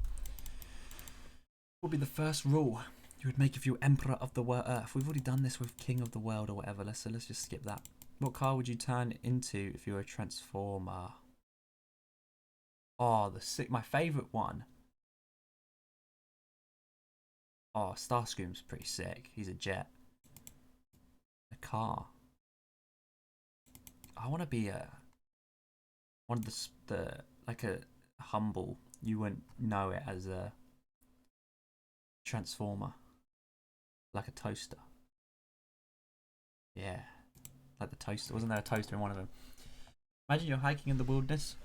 Speaker 1: What would be the first rule you would make if you were Emperor of the Earth? We've already done this with King of the World or whatever. Let's just skip that. What car would you turn into if you were a Transformer? Oh, my favourite one. Oh, Starscream's pretty sick. He's a jet. A car. I want to be one of the like a humble. You wouldn't know it as a Transformer, like a toaster. Yeah, like the toaster. Wasn't there a toaster in one of them? Imagine you're hiking in the wilderness,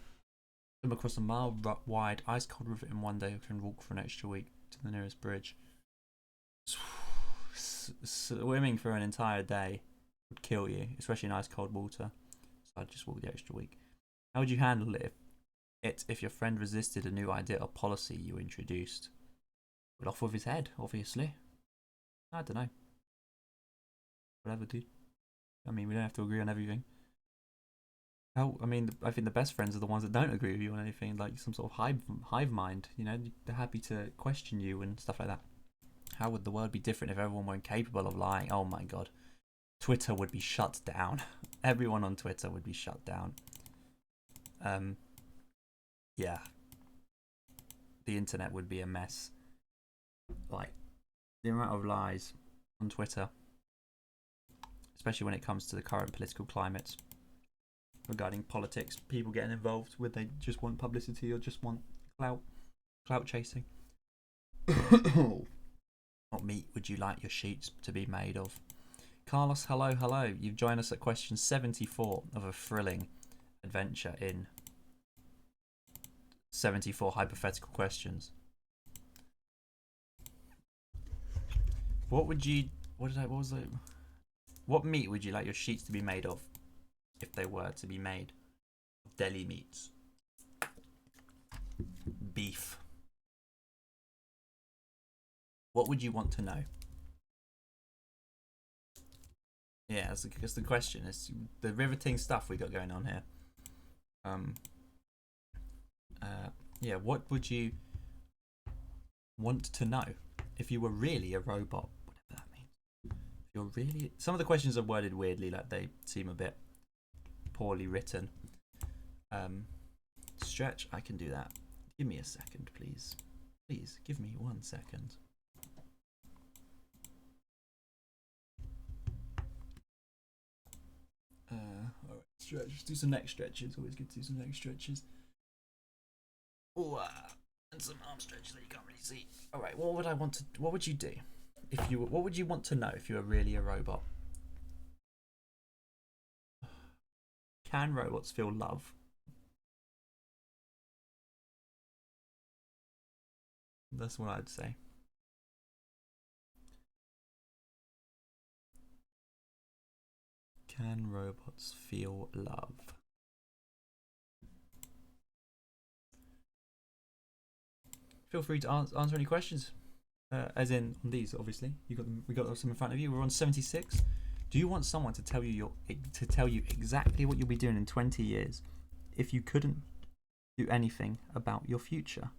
Speaker 1: come across a mile-wide ice-cold river in one day. You can walk for an extra week to the nearest bridge. Swimming for an entire day would kill you, especially in ice-cold water. So I'd just walk the extra week. How would you handle it if your friend resisted a new idea or policy you introduced? Would off with his head, obviously. I don't know. Whatever, dude. I mean, we don't have to agree on everything. I think the best friends are the ones that don't agree with you on anything, like some sort of hive mind. You know, they're happy to question you and stuff like that. How would the world be different if everyone were incapable of lying? Oh my god. Twitter would be shut down. Everyone on Twitter would be shut down. Yeah. The internet would be a mess. Like, the amount of lies on Twitter, especially when it comes to the current political climate regarding politics, people getting involved where they just want publicity or just want clout chasing. What meat would you like your sheets to be made of? Carlos, hello. You've joined us at question 74 of a thrilling adventure in 74 hypothetical questions. What meat would you like your sheets to be made of if they were to be made of deli meats? Beef. What would you want to know? Yeah, that's the question. It's the riveting stuff we got going on here. Yeah, what would you want to know if you were really a robot? Whatever that means. If you're really... Some of the questions are worded weirdly, like they seem a bit poorly written. Stretch, I can do that. Give me a second, please. Please, give me 1 second. Alright, stretch. Do some neck stretches. Always good to do some neck stretches. And some arm stretches that you can't really see. Alright, what would you do if you were, what would you want to know if you were really a robot? Can robots feel love? That's what I'd say. Can robots feel love? Feel free to answer any questions. As in on these, obviously. We got some in front of you. We're on 76. Do you want someone to tell you exactly what you'll be doing in 20 years if you couldn't do anything about your future?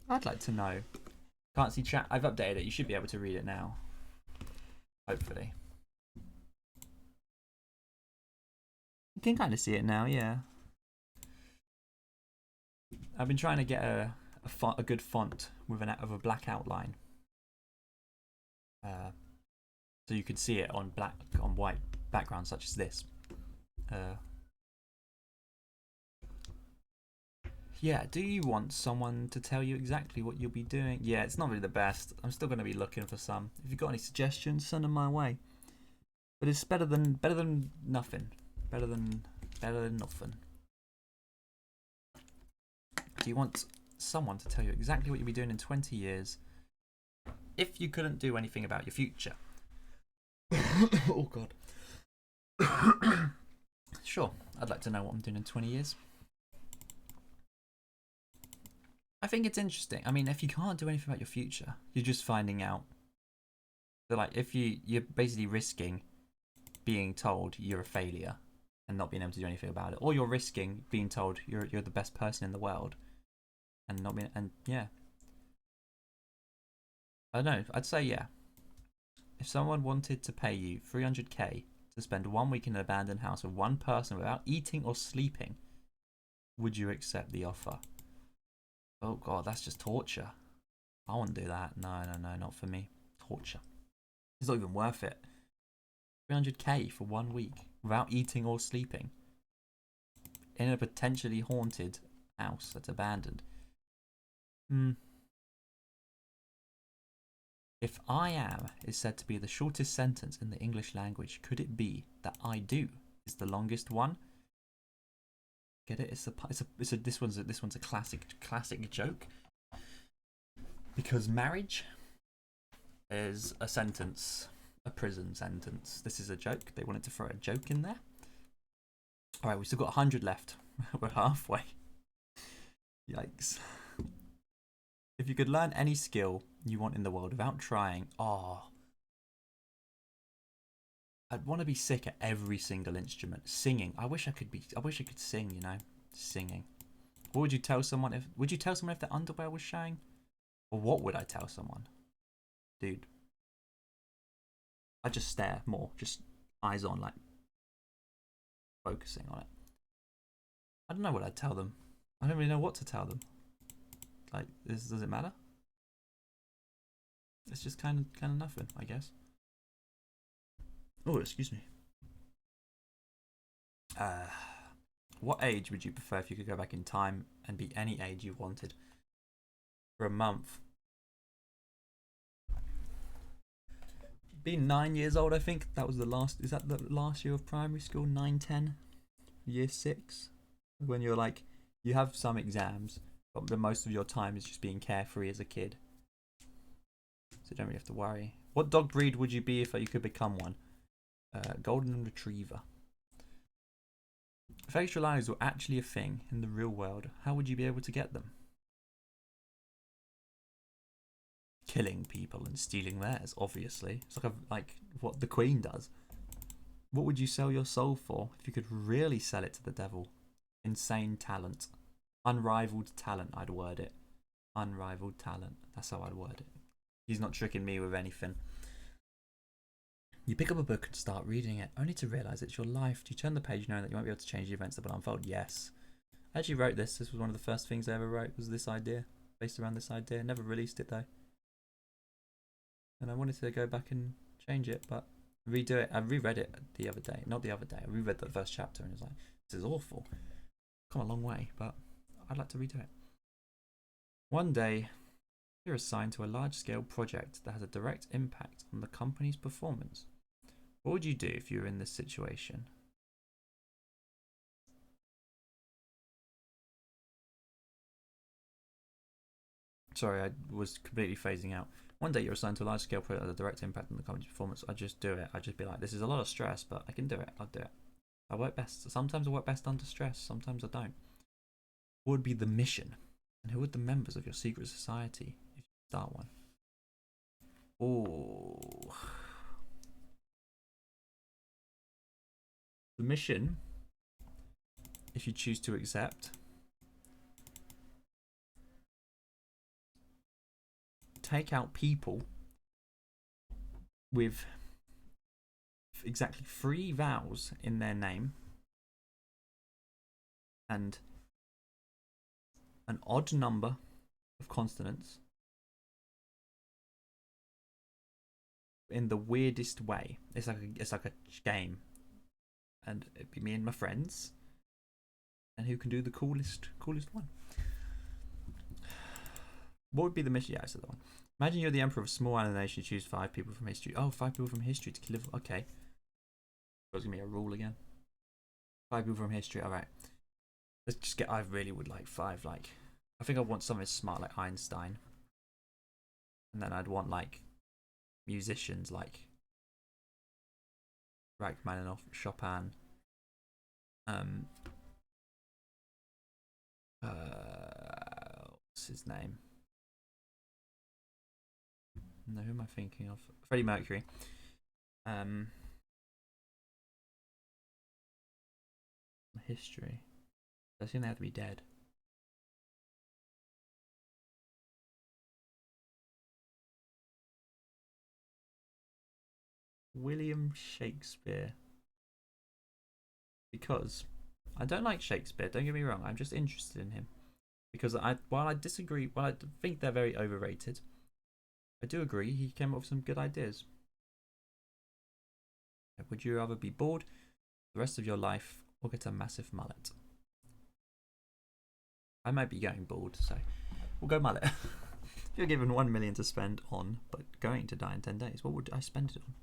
Speaker 1: I'd like to know. Can't see chat. I've updated it. You should be able to read it now. Hopefully. You can kind of see it now, yeah. I've been trying to get a good font with a black outline, so you could see it on white background, such as this. Yeah, do you want someone to tell you exactly what you'll be doing? Yeah, it's not really the best. I'm still going to be looking for some. If you've got any suggestions, send them my way. But it's better than nothing. Better than nothing. Do you want someone to tell you exactly what you'll be doing in 20 years if you couldn't do anything about your future? Oh, God. Sure, I'd like to know what I'm doing in 20 years. I think it's interesting. I mean, if you can't do anything about your future, you're just finding out. So, like, if you're basically risking being told you're a failure and not being able to do anything about it, or you're risking being told you're the best person in the world and not being, and yeah, I don't know. I'd say yeah. If someone wanted to pay you 300k to spend 1 week in an abandoned house with one person without eating or sleeping, would you accept the offer? Oh god, that's just torture. I wouldn't do that. No, no, no, not for me. Torture. It's not even worth it. 300k for 1 week without eating or sleeping in a potentially haunted house that's abandoned. If I am is said to be the shortest sentence in the English language, could it be that I do is the longest one? Get it? This one's a classic joke. Because marriage is a sentence, a prison sentence. This is a joke. They wanted to throw a joke in there. All right, we've still got 100 left. We're halfway. Yikes. If you could learn any skill you want in the world without trying, I'd want to be sick at every single instrument. Singing. I wish I could sing, you know. Singing. What would you tell someone if their underwear was showing? Or what would I tell someone? Dude. I'd just stare more, just eyes on, like focusing on it. I don't know what I'd tell them. I don't really know what to tell them. Like, does it matter? It's just kind of nothing, I guess. Oh, excuse me. What age would you prefer if you could go back in time and be any age you wanted for a month? Being 9 years old, I think that was the last. Is that the last year of primary school? 9, 10, year 6, when you're like, you have some exams, but the most of your time is just being carefree as a kid. So you don't really have to worry. What dog breed would you be if you could become one? Golden Retriever. If extra lives were actually a thing in the real world, how would you be able to get them? Killing people and stealing theirs, obviously. It's like what the Queen does. What would you sell your soul for if you could really sell it to the devil? Insane talent. Unrivaled talent, I'd word it. Unrivaled talent. That's how I'd word it. He's not tricking me with anything. You pick up a book and start reading it, only to realise it's your life. Do you turn the page knowing that you won't be able to change the events that will unfold? Yes. I actually wrote this. This was one of the first things I ever wrote, was this idea. Based around this idea. Never released it though. And I wanted to go back and change it, but redo it. I reread it the other day. Not the other day. I reread the first chapter and was like, this is awful. Come a long way, but I'd like to redo it. One day, you're assigned to a large-scale project that has a direct impact on the company's performance. What would you do if you were in this situation? Sorry, I was completely phasing out. One day you're assigned to a large-scale project that has a direct impact on the company's performance. I'd just do it. I'd just be like, this is a lot of stress, but I can do it. I'll do it. I work best. Sometimes I work best under stress. Sometimes I don't. What would be the mission? And who would the members of your secret society if you start one? Oh. The mission, if you choose to accept, take out people with exactly 3 vowels in their name and an odd number of consonants in the weirdest way. It's like a game, and it'd be me and my friends, and who can do the coolest one. What would be the mission? Yeah, I said that one. Imagine you're the emperor of a small island nation. You choose 5 people from history. Oh, 5 people from history to kill. Okay, there's gonna be a rule again. 5 people from history. All right. Let's just get. I really would like 5. Like, I think I want someone smart like Einstein, and then I'd want like musicians like Rachmaninoff, Chopin. What's his name? No, who am I thinking of? Freddie Mercury. History. I assume they have to be dead. William Shakespeare. Because I don't like Shakespeare, don't get me wrong, I'm just interested in him. Because while I disagree, while I think they're very overrated, I do agree he came up with some good ideas. Would you rather be bored the rest of your life or get a massive mullet? I might be going bald, so we'll go mullet. If you're given 1 million to spend on, but going to die in 10 days, what would I spend it on?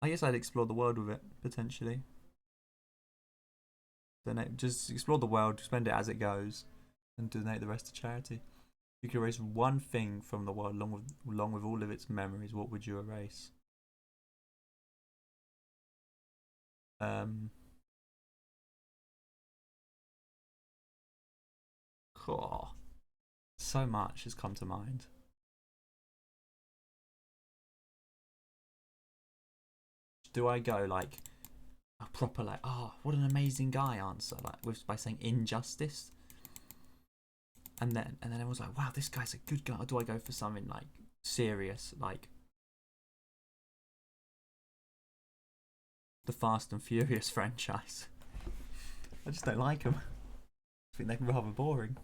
Speaker 1: I guess I'd explore the world with it, potentially. Donate, just explore the world, spend it as it goes, and donate the rest to charity. You could erase one thing from the world along with all of its memories. What would you erase? Oh, so much has come to mind. Do I go like a proper like, oh, what an amazing guy answer, like by saying injustice, and then everyone's like, wow, this guy's a good guy? Or do I go for something like serious, like the Fast and Furious franchise? I just don't like them. I think they're rather boring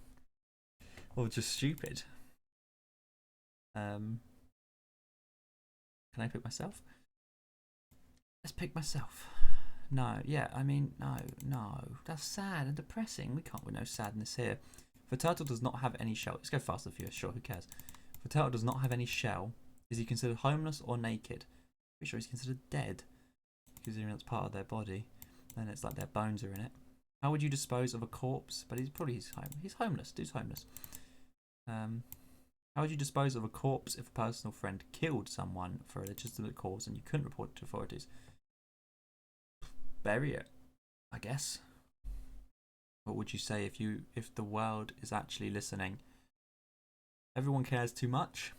Speaker 1: or just stupid. Can I pick myself? Let's pick myself. No, yeah, I mean, no. That's sad and depressing. We can't with no sadness here. If a turtle does not have any shell, let's go Fast and Furious, sure, who cares? If a turtle does not have any shell, is he considered homeless or naked? Pretty sure he's considered dead, considering that's part of their body. And it's like their bones are in it. How would you dispose of a corpse? But he's homeless. Dude's homeless. How would you dispose of a corpse if a personal friend killed someone for a legitimate cause and you couldn't report it to authorities? Bury it, I guess. What would you say if the world is actually listening? Everyone cares too much.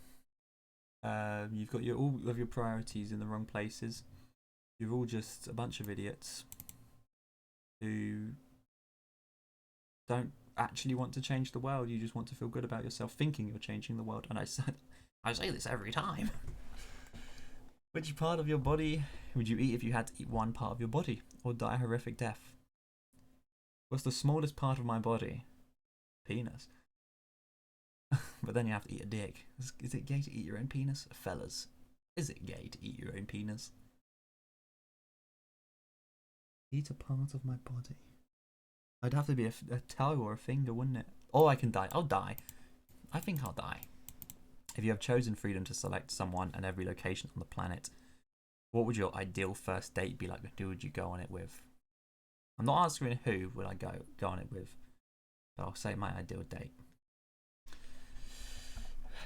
Speaker 1: You've got all of your priorities in the wrong places. You're all just a bunch of idiots who don't actually want to change the world. You just want to feel good about yourself, thinking you're changing the world. And I say this every time. Which part of your body would you eat if you had to eat one part of your body, or die a horrific death? What's the smallest part of my body? Penis. But then you have to eat a dick. Is it gay to eat your own penis? Fellas, is it gay to eat your own penis? Eat a part of my body. I'd have to be a toe or a finger, wouldn't it? Or I can die. I'll die. I think I'll die. If you have chosen freedom to select someone and every location on the planet, what would your ideal first date be like? Who would you go on it with? I'm not asking who would I go on it with, but I'll say my ideal date.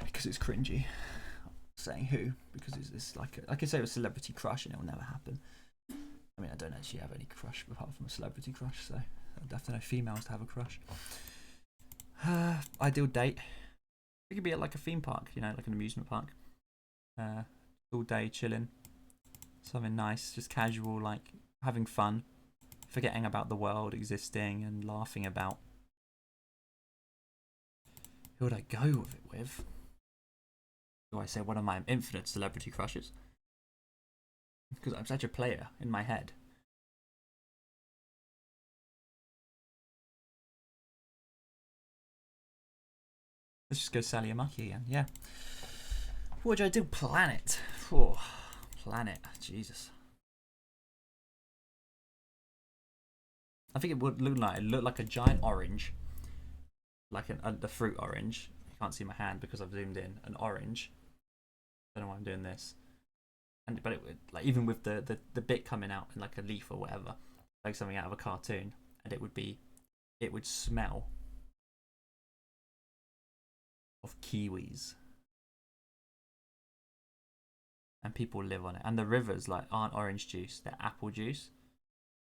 Speaker 1: Because it's cringy saying who, because it's like I could say a celebrity crush and it will never happen. I mean, I don't actually have any crush apart from a celebrity crush, so I'd have to know females to have a crush. Ideal date. It could be at like a theme park, like an amusement park. All day chilling. Something nice, just casual, like having fun. Forgetting about the world existing and laughing about. Who would I go with it with? Do I say one of my infinite celebrity crushes? Because I'm such a player in my head. Let's just go Sally Amaki again. Yeah. What would I do? Planet. Oh, planet. Jesus. I think it would look like a giant orange, like the fruit orange. You can't see my hand because I've zoomed in. An orange. I don't know why I'm doing this. But it would, like, even with the bit coming out in like a leaf or whatever, like something out of a cartoon, and it would smell of kiwis, and people live on it. And the rivers aren't orange juice; they're apple juice.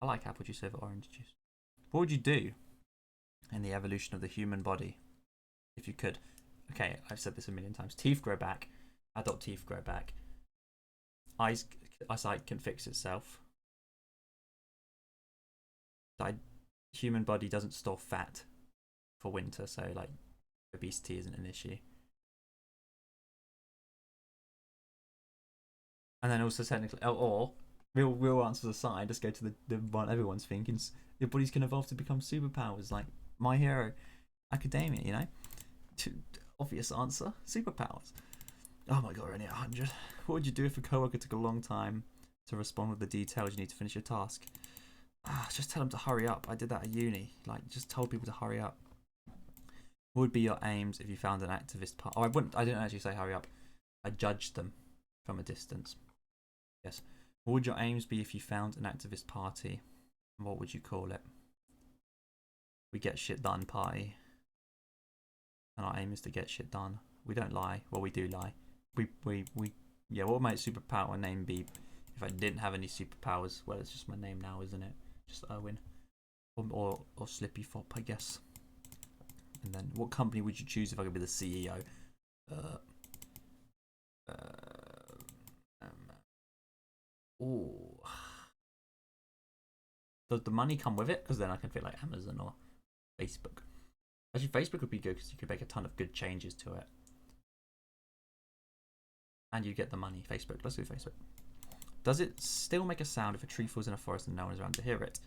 Speaker 1: I like apple juice over orange juice. What would you do in the evolution of the human body if you could? Okay, I've said this a million times. Teeth grow back. Adult teeth grow back. Eyesight can fix itself. Human body doesn't store fat for winter, so like obesity isn't an issue. And then also technically, or real answers aside, let's go to the one everyone's thinking: your bodies can evolve to become superpowers, like My Hero Academia. You know, obvious answer: superpowers. Oh my god, we're only at 100. What would you do if a coworker took a long time to respond with the details you need to finish your task? Just tell them to hurry up. I did that at uni. Like, just told people to hurry up. What would be your aims if you found an activist party? Oh, I wouldn't. I didn't actually say hurry up. I judged them from a distance. Yes. What would your aims be if you found an activist party? And what would you call it? We get shit done party. And our aim is to get shit done. We don't lie. Well, we do lie. Yeah, what would my superpower name be if I didn't have any superpowers? Well, it's just my name now, isn't it? Just Owen. Or Slippy Fop, I guess. And then, what company would you choose if I could be the CEO? Does the money come with it? Because then I can feel like Amazon or Facebook. Actually, Facebook would be good because you could make a ton of good changes to it. And you get the money. Facebook. Let's do Facebook. Does it still make a sound if a tree falls in a forest and no one is around to hear it?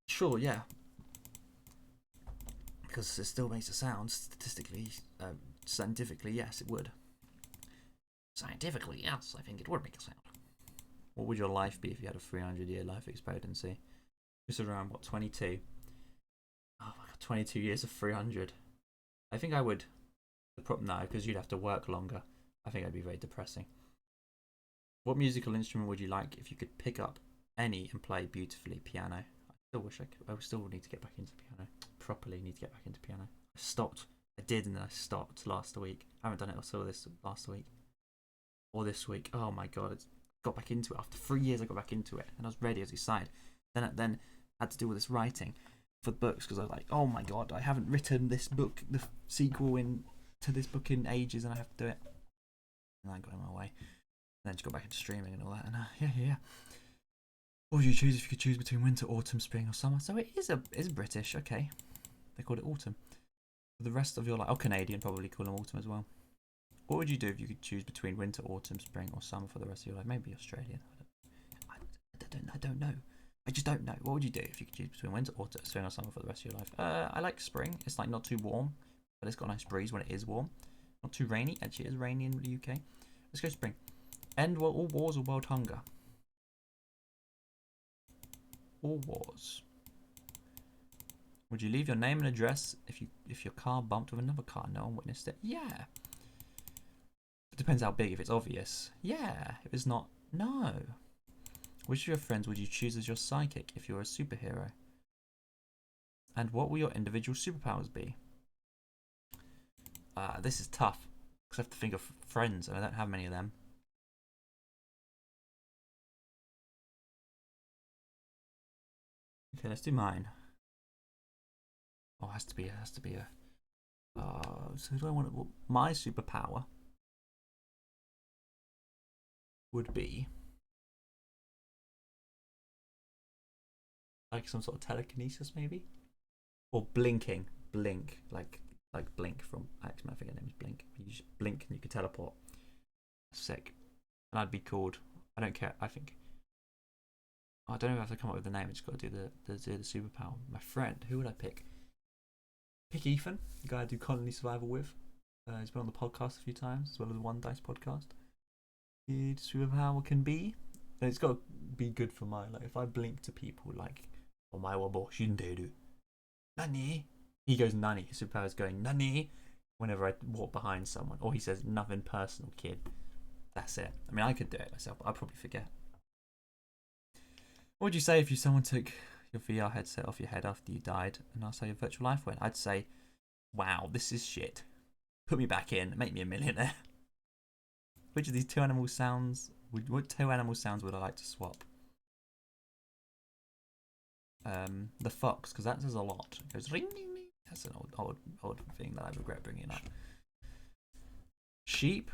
Speaker 1: Sure, yeah. Because it still makes a sound, statistically, scientifically, yes, it would. Scientifically, yes, I think it would make a sound. What would your life be if you had a 300-year life expectancy? This is around, what, 22? Oh my god, 22 years of 300. I think I would. No, because you'd have to work longer. I think I'd be very depressing. What musical instrument would you like if you could pick up any and play beautifully? Piano. I still wish I could. I still need to get back into piano. Properly need to get back into piano. I stopped. I did, and then I stopped last week. I haven't done it until this last week. Or this week. Oh my god, it's got back into it. After 3 years, I got back into it. And I was ready, as you said. Then had to do all this writing for books, because I was like, oh my god, I haven't written this book, the sequel to this book in ages, and I have to do it. And I got in my way. And then just got back into streaming and all that. And yeah. What would you choose if you could choose between winter, autumn, spring, or summer? So it is British, okay. They called it autumn. For the rest of your life, Canadian probably call them autumn as well. What would you do if you could choose between winter, autumn, spring, or summer for the rest of your life? Maybe Australian. I don't know. I just don't know. What would you do if you could choose between winter, autumn, spring, or summer for the rest of your life? I like spring. It's like not too warm, but it's got a nice breeze when it is warm. Not too rainy. Actually, it is rainy in the UK. Let's go spring. End all wars or world hunger? All wars. Would you leave your name and address if your car bumped with another car? No one witnessed it. Yeah. It depends how big. If it's obvious, yeah. If it's not, no. Which of your friends would you choose as your sidekick if you're a superhero? And what will your individual superpowers be? This is tough because I have to think of friends, and I don't have many of them. Okay, let's do mine. Oh, it has to be a. So do I want to? My superpower would be like some sort of telekinesis, maybe, or blinking, blink, like Blink from X-Men. I think her name is Blink. You just blink and you can teleport. Sick. And I'd be called. I don't care. I think. I don't know if I have to come up with the name. I just got to do the superpower. My friend. Who would I pick? Pick Ethan, the guy I do Colony Survival with. He's been on the podcast a few times, as well as the One Dice podcast. His superpower can be, and it's got to be good for my, like, if I blink to people, like, oh my wabo shinderu, nani? He goes nani. His superpower is going nani whenever I walk behind someone, or he says nothing personal, kid. That's it. I mean, I could do it myself, but I'd probably forget. What would you say if someone took your VR headset off your head after you died and asked how your virtual life went? I'd say, wow, this is shit. Put me back in, make me a millionaire. Which of these two animal sounds what two animal sounds would I like to swap? The fox, because that does a lot. It goes ring ding ding. That's an old thing that I regret bringing up. Sheep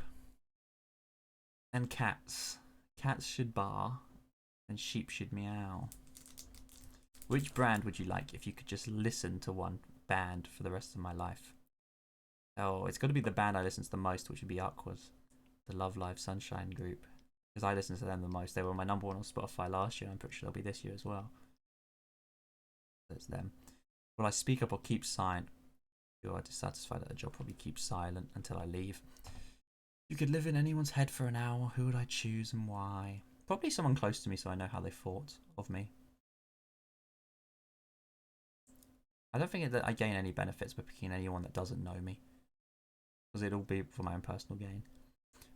Speaker 1: and cats. Cats should bark and sheep should meow. Which brand would you like if you could just listen to one band for the rest of my life? Oh, it's got to be the band I listen to the most, which would be Aquas, the Love Live Sunshine group. Because I listen to them the most. They were my number one on Spotify last year. I'm pretty sure they'll be this year as well. That's them. Will I speak up or keep silent? You are dissatisfied at a job, probably keep silent until I leave. You could live in anyone's head for an hour. Who would I choose and why? Probably someone close to me so I know how they thought of me. I don't think that I gain any benefits by picking anyone that doesn't know me. Because it'll be for my own personal gain.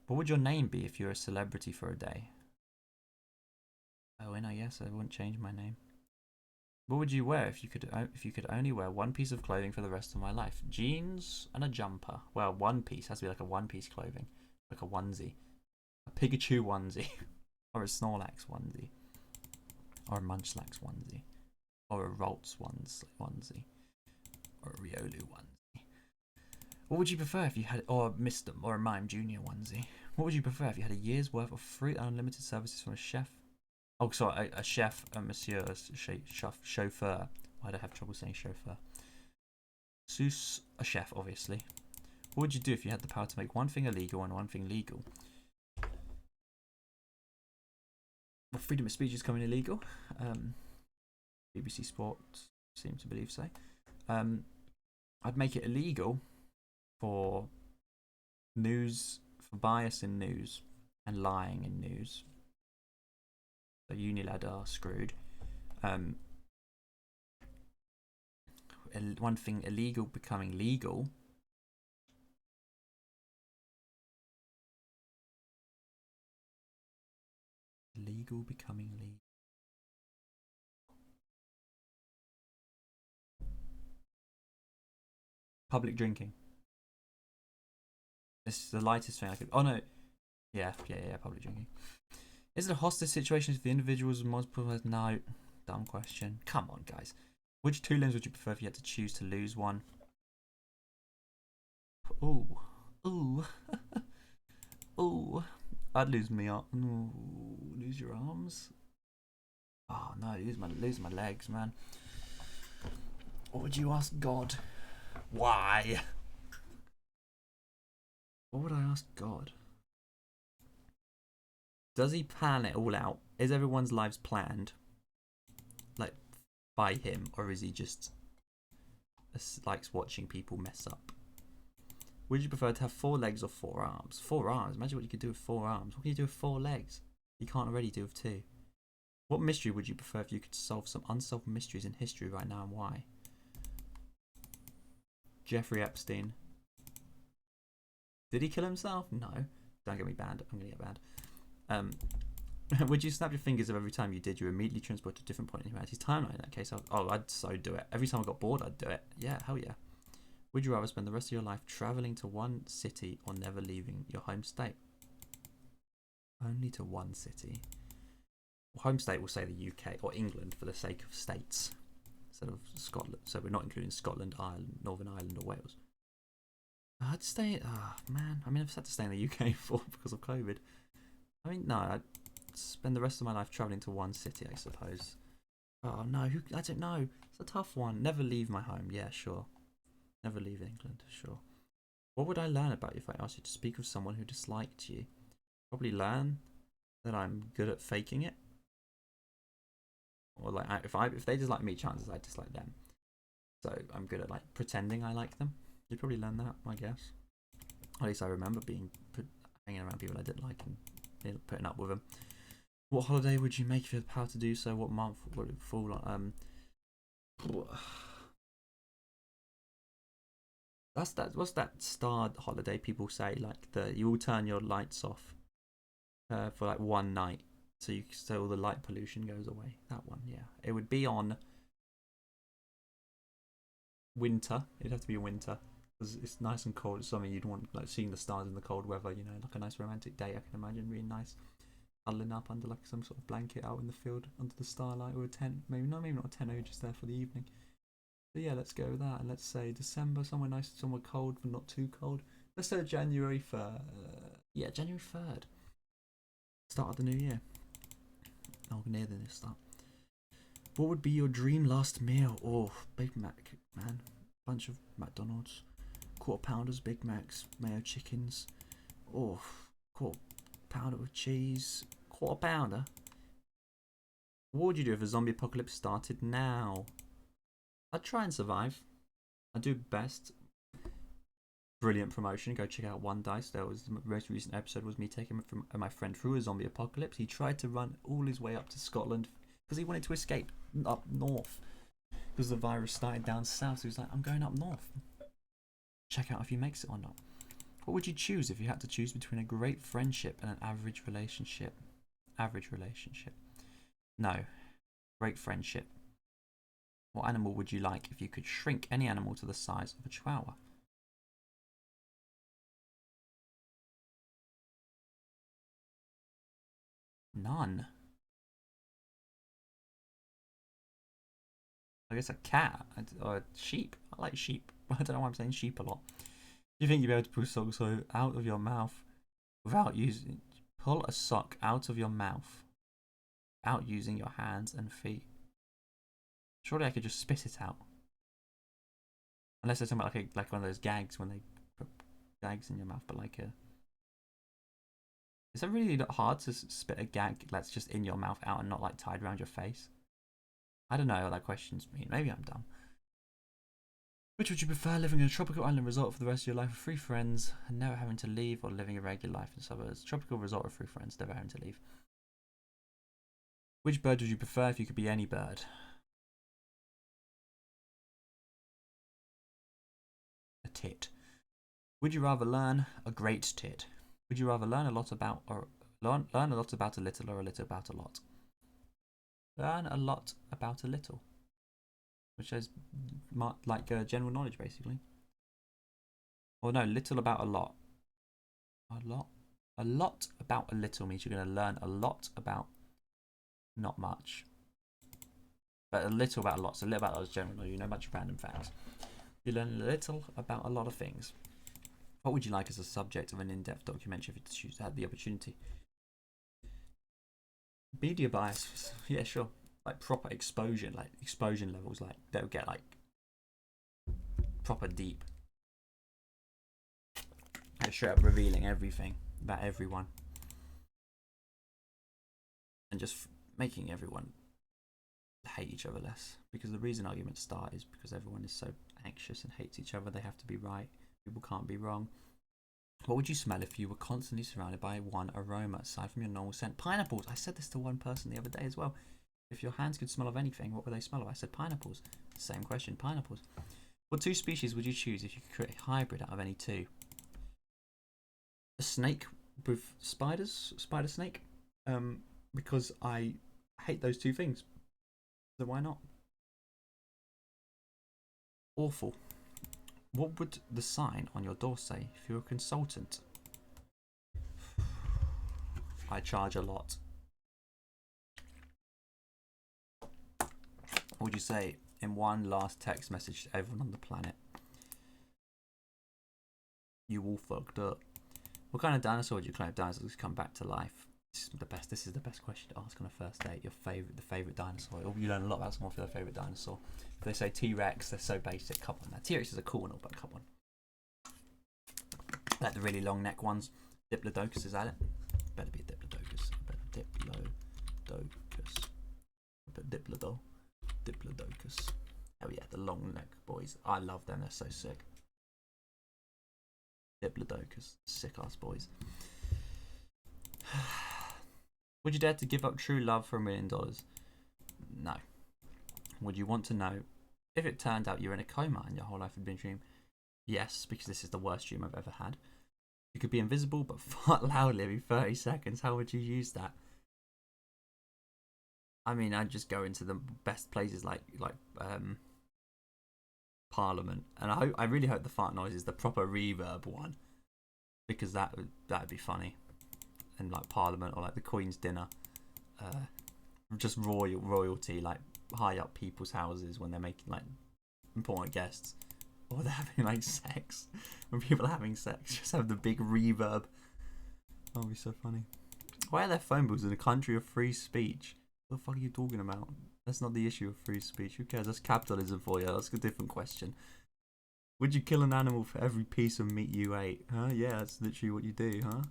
Speaker 1: What would your name be if you're a celebrity for a day? Owen, I guess I wouldn't change my name. What would you wear if you could only wear one piece of clothing for the rest of my life? Jeans and a jumper. Well, one piece has to be like a one-piece clothing, like a onesie, a Pikachu onesie, or a Snorlax onesie, or a Munchlax onesie, or a Ralts onesie, or a Riolu onesie. What would you prefer if you had, or a Mr. or a Mime Junior onesie? What would you prefer if you had a year's worth of free unlimited services from a chef? Oh, sorry, a chef, a monsieur, a chauffeur. Why do I have trouble saying chauffeur? Sous, a chef, obviously. What would you do if you had the power to make one thing illegal and one thing legal? Well, freedom of speech is coming illegal. BBC Sports seem to believe so. I'd make it illegal for news, for bias in news and lying in news. So Unilad are screwed. One thing illegal becoming legal. Legal becoming legal. Public drinking. This is the lightest thing I could. Oh no. Yeah. Public drinking. Is it a hostage situation if the individuals multiple? No. Dumb question. Come on, guys. Which two limbs would you prefer if you had to choose to lose one? Ooh. Ooh. I'd lose me up. Ooh. Lose your arms. Oh no, lose my legs, man. What would you ask God? Why? What would I ask God? Does he plan it all out? Is everyone's lives planned, like, by him, or is he just likes watching people mess up? Would you prefer to have 4 legs or 4 arms? 4 arms. Imagine what you could do with 4 arms. What can you do with 4 legs? You can't already do with 2. What mystery would you prefer if you could solve some unsolved mysteries in history right now, and why? Jeffrey Epstein. Did he kill himself? No. Don't get me banned. I'm gonna get banned. Would you snap your fingers if every time you did, you immediately transport to a different point in humanity's timeline? In that case, I'd so do it. Every time I got bored, I'd do it. Yeah, hell yeah. Would you rather spend the rest of your life traveling to one city or never leaving your home state? Only to one city. Home state will say the UK or England for the sake of states instead of Scotland. So we're not including Scotland, Ireland, Northern Ireland, or Wales. I'd stay. Man. I mean, I've had to stay in the UK before because of COVID. I mean, no. I'd spend the rest of my life traveling to one city, I suppose. Oh no, I don't know. It's a tough one. Never leave my home. Yeah, sure. Never leave England. Sure. What would I learn about you if I asked you to speak with someone who disliked you? Probably learn that I'm good at faking it. Or like, if they dislike me, chances I dislike them. So I'm good at like pretending I like them. You'd probably learn that, I guess. At least I remember hanging around people I didn't like and putting up with them. What holiday would you make if you had the power to do so? What month would it fall on? What's that starred holiday people say? Like you all turn your lights off for like one night, so all the light pollution goes away. That one, yeah. It would be on winter. It'd have to be winter because it's nice and cold. It's something you'd want, like seeing the stars in the cold weather. You know, like a nice romantic day. I can imagine, really nice. Huddling up under like some sort of blanket out in the field under the starlight or a tent. Maybe not a tent. Maybe just there for the evening. But yeah, let's go with that. And let's say December, somewhere nice, somewhere cold but not too cold. Let's say January 3rd. Yeah, January 3rd. Start of the new year. Oh, near the start. What would be your dream last meal? Oh, Big Mac, man. Bunch of McDonald's. quarter pounders, Big Macs, mayo chickens. Oh, quarter pounder with cheese. Quarter pounder. What would you do if a zombie apocalypse started now? I'd try and survive. I'd do best. Brilliant promotion. Go check out One Dice. That was the most recent episode. Was me taking my friend through a zombie apocalypse. He tried to run all his way up to Scotland because he wanted to escape up north because the virus started down south. So he was like, "I'm going up north. Check out if he makes it or not." What would you choose if you had to choose between a great friendship and an average relationship? Average relationship. No. Great friendship. What animal would you like if you could shrink any animal to the size of a chihuahua? None. I guess a cat or a sheep. I like sheep. I don't know why I'm saying sheep a lot. Do you think you'd be able to pull socks out of your mouth without using... Pull a sock out of your mouth without using your hands and feet? Surely I could just spit it out. Unless there's something like one of those gags when they put gags in your mouth, but like a... Is that really not hard to spit a gag that's just in your mouth out and not like tied around your face? I don't know what that question's mean. Maybe I'm dumb. Which would you prefer, living in a tropical island resort for the rest of your life with 3 friends and never having to leave, or living a regular life in suburbs? Tropical resort with 3 friends, never having to leave. Which bird would you prefer if you could be any bird? A tit. Would you rather learn a great tit? Would you rather learn a lot about learn a lot about a little, or a little about a lot? Learn a lot about a little, which is like general knowledge basically. Or no, little about a lot. A lot about a little means you're going to learn a lot about not much. But a little about a lot. So a little about a lot is general knowledge. You know a bunch of random facts. You learn a little about a lot of things. What would you like as a subject of an in-depth documentary if you had the opportunity? Media bias. Yeah, sure. Like proper exposure levels. Like they'll get like proper deep. Like straight up revealing everything about everyone. And just making everyone hate each other less. Because the reason arguments start is because everyone is so anxious and hates each other. They have to be right. People can't be wrong. What would you smell if you were constantly surrounded by one aroma aside from your normal scent? Pineapples. I said this to one person the other day as well. If your hands could smell of anything, what would they smell of? I said pineapples. Same question, pineapples. What 2 species would you choose if you could create a hybrid out of any 2? A snake with spiders, spider snake. Because I hate those 2 things. So why not? Awful. What would the sign on your door say if you were a consultant? I charge a lot. What would you say in one last text message to everyone on the planet? You all fucked up. What kind of dinosaur would you claim dinosaurs come back to life? This is the best question to ask on a first date. The favorite dinosaur. You learn a lot about someone for their favorite dinosaur. If they say T-Rex, they're so basic. Come on, now T-Rex is a cool one, but come on. Like the really long neck ones. Diplodocus, is that it? Better be a Diplodocus. Diplodocus. Oh yeah, the long neck boys. I love them. They're so sick. Diplodocus, sick ass boys. Would you dare to give up true love for $1 million? No. Would you want to know if it turned out you're in a coma and your whole life had been a dream? Yes, because this is the worst dream I've ever had. You could be invisible but fart loudly every 30 seconds. How would you use that? I mean, I'd just go into the best places like Parliament, and I really hope the fart noise is the proper reverb one, because that'd be funny. And like Parliament or like the Queen's dinner, just royalty, like high up people's houses when they're making like important guests, or they're having like sex. When people are having sex, just have the big reverb. That'd be so funny. Why are there phone booths in a country of free speech? What the fuck are you talking about? That's not the issue of free speech. Who cares? That's capitalism for you. That's a different question. Would you kill an animal for every piece of meat you ate? Huh? Yeah, that's literally what you do, huh?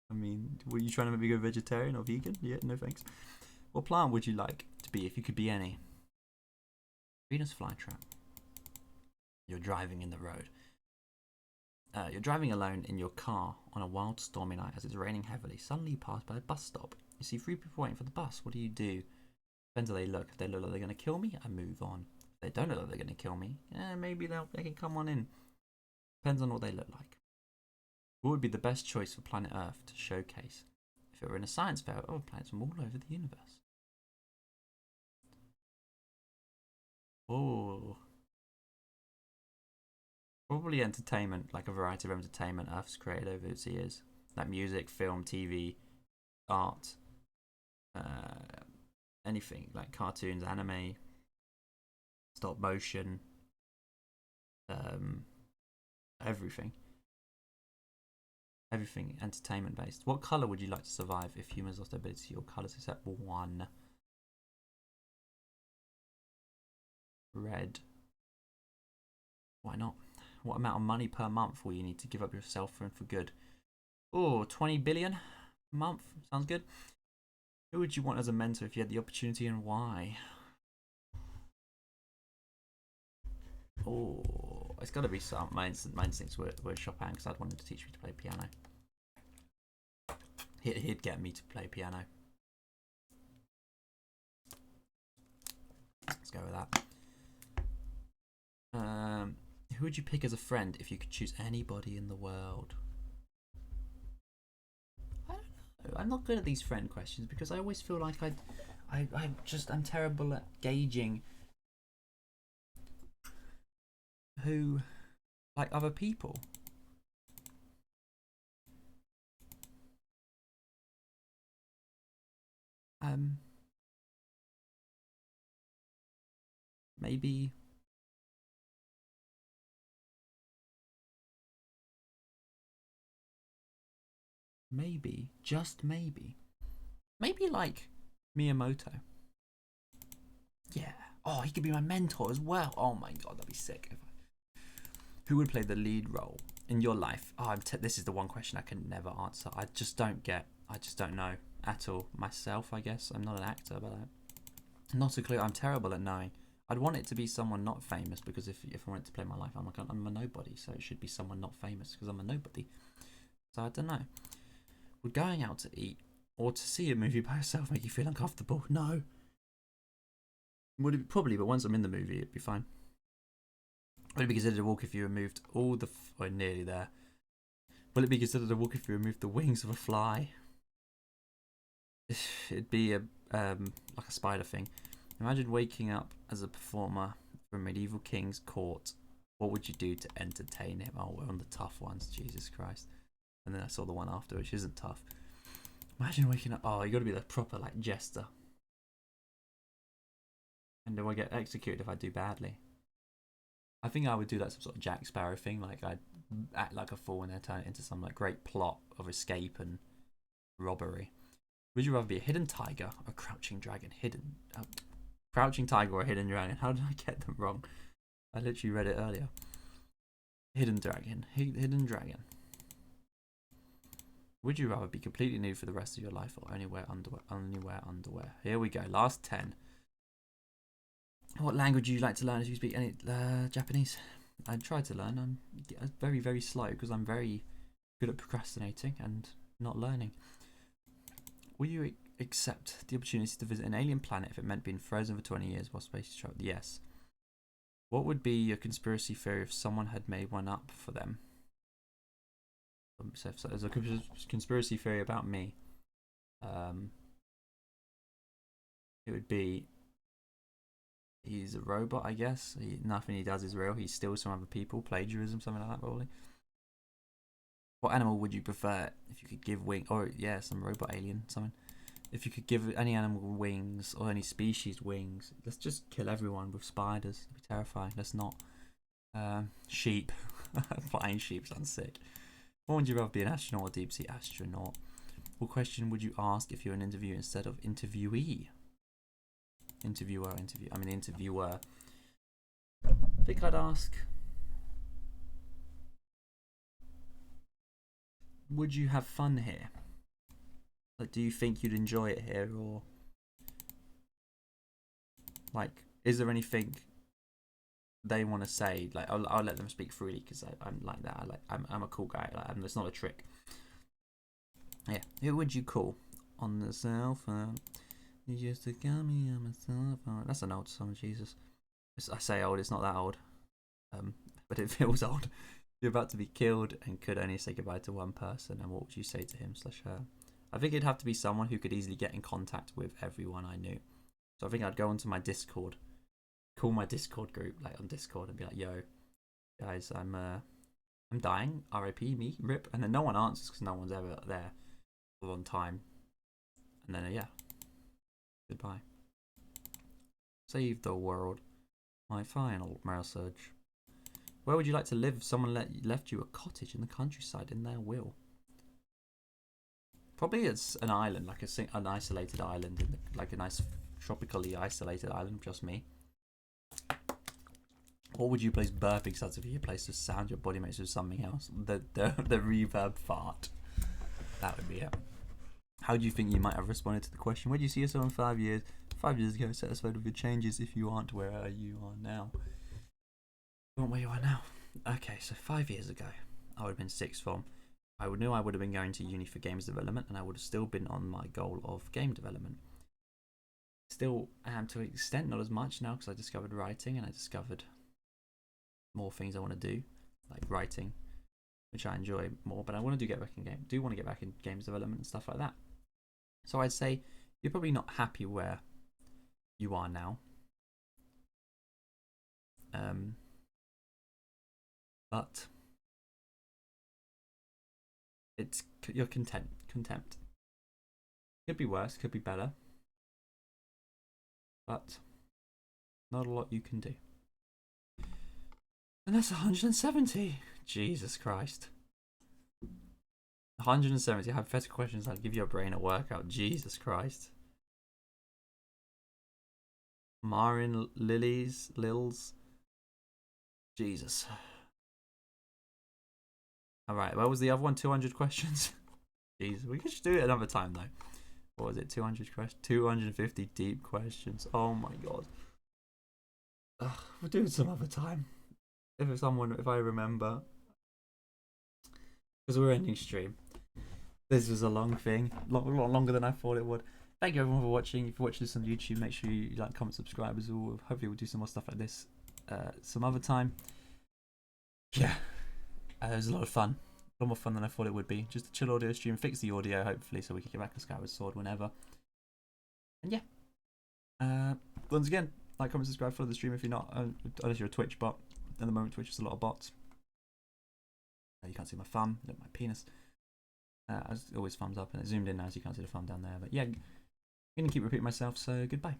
Speaker 1: I mean, were you trying to make me go vegetarian or vegan? Yeah, no thanks. What plant would you like to be if you could be any? Venus flytrap. You're driving in the road. You're driving alone in your car on a wild, stormy night as it's raining heavily. Suddenly you pass by a bus stop. You see 3 people waiting for the bus. What do you do? Depends how they look. If they look like they're going to kill me, I move on. If they don't look like they're going to kill me, maybe they can come on in. Depends on what they look like. What would be the best choice for planet Earth to showcase? If it were in a science fair, planets from all over the universe. Oh. Probably entertainment, like a variety of entertainment Earth's created over its years. Like music, film, TV, art, anything. Like cartoons, anime, stop motion, everything. Everything entertainment based. What colour would you like to survive if humans lost their ability to see all colours except one? Red. Why not? What amount of money per month will you need to give up yourself for and for good? Oh, 20 billion a month. Sounds good. Who would you want as a mentor if you had the opportunity, and why? Oh, it's got to be some. My instincts were Chopin, because I'd wanted to teach me to play piano. He'd get me to play piano. Let's go with that. Who would you pick as a friend if you could choose anybody in the world? I don't know. I'm not good at these friend questions because I always feel like I'm terrible at gauging who, like, other people. Maybe. Maybe, just maybe. Maybe like Miyamoto. Yeah. Oh, he could be my mentor as well. Oh my god, that'd be sick. Who would play the lead role in your life? Oh, this is the one question I can never answer. I just don't know at all. Myself, I guess. I'm not an actor, but I'm not a clue. I'm terrible at knowing. I'd want it to be someone not famous, because if I wanted to play my life, I'm a nobody. So it should be someone not famous because I'm a nobody. So I don't know. Would going out to eat or to see a movie by yourself make you feel uncomfortable? No. Would it probably, but once I'm in the movie, it'd be fine. Would it be considered a walk if you removed all the... We're nearly there. Will it be considered a walk if you removed the wings of a fly? It'd be like a spider thing. Imagine waking up as a performer for a medieval king's court. What would you do to entertain him? Oh, we're on the tough ones. Jesus Christ. And then I saw the one after, which isn't tough. Imagine waking up. Oh, you got to be the proper like jester. And do I get executed if I do badly? I think I would do that some sort of Jack Sparrow thing. Like I'd act like a fool and then turn it into some like great plot of escape and robbery. Would you rather be a hidden tiger or a crouching dragon? Crouching tiger or a hidden dragon? How did I get them wrong? I literally read it earlier. Hidden dragon. Hidden dragon. Would you rather be completely nude for the rest of your life or only wear underwear? Here we go. Last 10. What language would you like to learn if you speak any Japanese? I try to learn. I'm very, very slow because I'm very good at procrastinating and not learning. Will you accept the opportunity to visit an alien planet if it meant being frozen for 20 years while space travel? Yes. What would be your conspiracy theory if someone had made one up for them? So there's a conspiracy theory about me. It would be he's a robot, I guess. Nothing he does is real. He steals from other people, plagiarism, something like that, probably. What animal would you prefer if you could give wings? Or yeah, some robot alien, something. If you could give any animal wings or any species wings, let's just kill everyone with spiders. It'd be terrifying. Let's not. Sheep. Flying sheep sounds sick. What would you rather be, an astronaut or deep sea astronaut? What question would you ask if you're an interviewer instead of interviewee? Interviewer. I mean interviewer. I think I'd ask. would you have fun here? Like, do you think you'd enjoy it here, or like, is there anything they want to say? Like, I'll let them speak freely because I'm like that. I'm a cool guy. Like, it's not a trick. Yeah, who would you call on the cell phone? You used to call me on my cell phone. That's an old song, Jesus. I say old, it's not that old. But it feels old. You're about to be killed and could only say goodbye to one person, and what would you say to him / her? I think it'd have to be someone who could easily get in contact with everyone I knew. So I think I'd go onto my Discord, call my Discord group, like on Discord, and be like, "Yo, guys, I'm dying. R.I.P. me, rip." And then no one answers because no one's ever there for a long time. And then yeah, goodbye. Save the world. My final message. Where would you like to live if someone left you a cottage in the countryside in their will? Probably it's an island, like an isolated island, like a nice tropically isolated island, just me. Or would you place burping sounds if you place to sound your body makes with something else? The reverb fart. That would be it. How do you think you might have responded to the question? Where do you see yourself in 5 years? 5 years ago, satisfied with your changes if you aren't where you are now. You aren't where you are now. Okay, so 5 years ago, I would have been sixth form. I knew I would have been going to uni for games development, and I would have still been on my goal of game development. Still am to an extent, not as much now, because I discovered writing and I discovered more things I want to do, like writing, which I enjoy more. But I want to get back in games development and stuff like that. So I'd say you're probably not happy where you are now. But you're content. Could be worse, could be better, but not a lot you can do. And that's 170. Jesus Christ. 170 hypothetical questions that'll give your brain a workout. Jesus Christ. Marin Lils. Jesus. Alright, what was the other one? 200 questions? Jesus, we could just do it another time though. What was it? 200 questions? 250 deep questions. Oh my god. We'll do it some other time. If I remember. Because we're ending stream. This was a long thing. A lot longer than I thought it would. Thank you everyone for watching. If you're watching this on YouTube, make sure you like, comment, subscribe as well. Hopefully we'll do some more stuff like this some other time. Yeah. It was a lot of fun. A lot more fun than I thought it would be. Just a chill audio stream, fix the audio hopefully so we can get back to Skyward Sword whenever. And yeah. Once again, like, comment, subscribe, follow the stream if you're not, unless you're a Twitch bot. At the moment, Twitch is a lot of bots. You can't see my thumb, look at my penis. As always, thumbs up, and it zoomed in now, so you can't see the thumb down there. But yeah, I'm gonna keep repeating myself, so goodbye.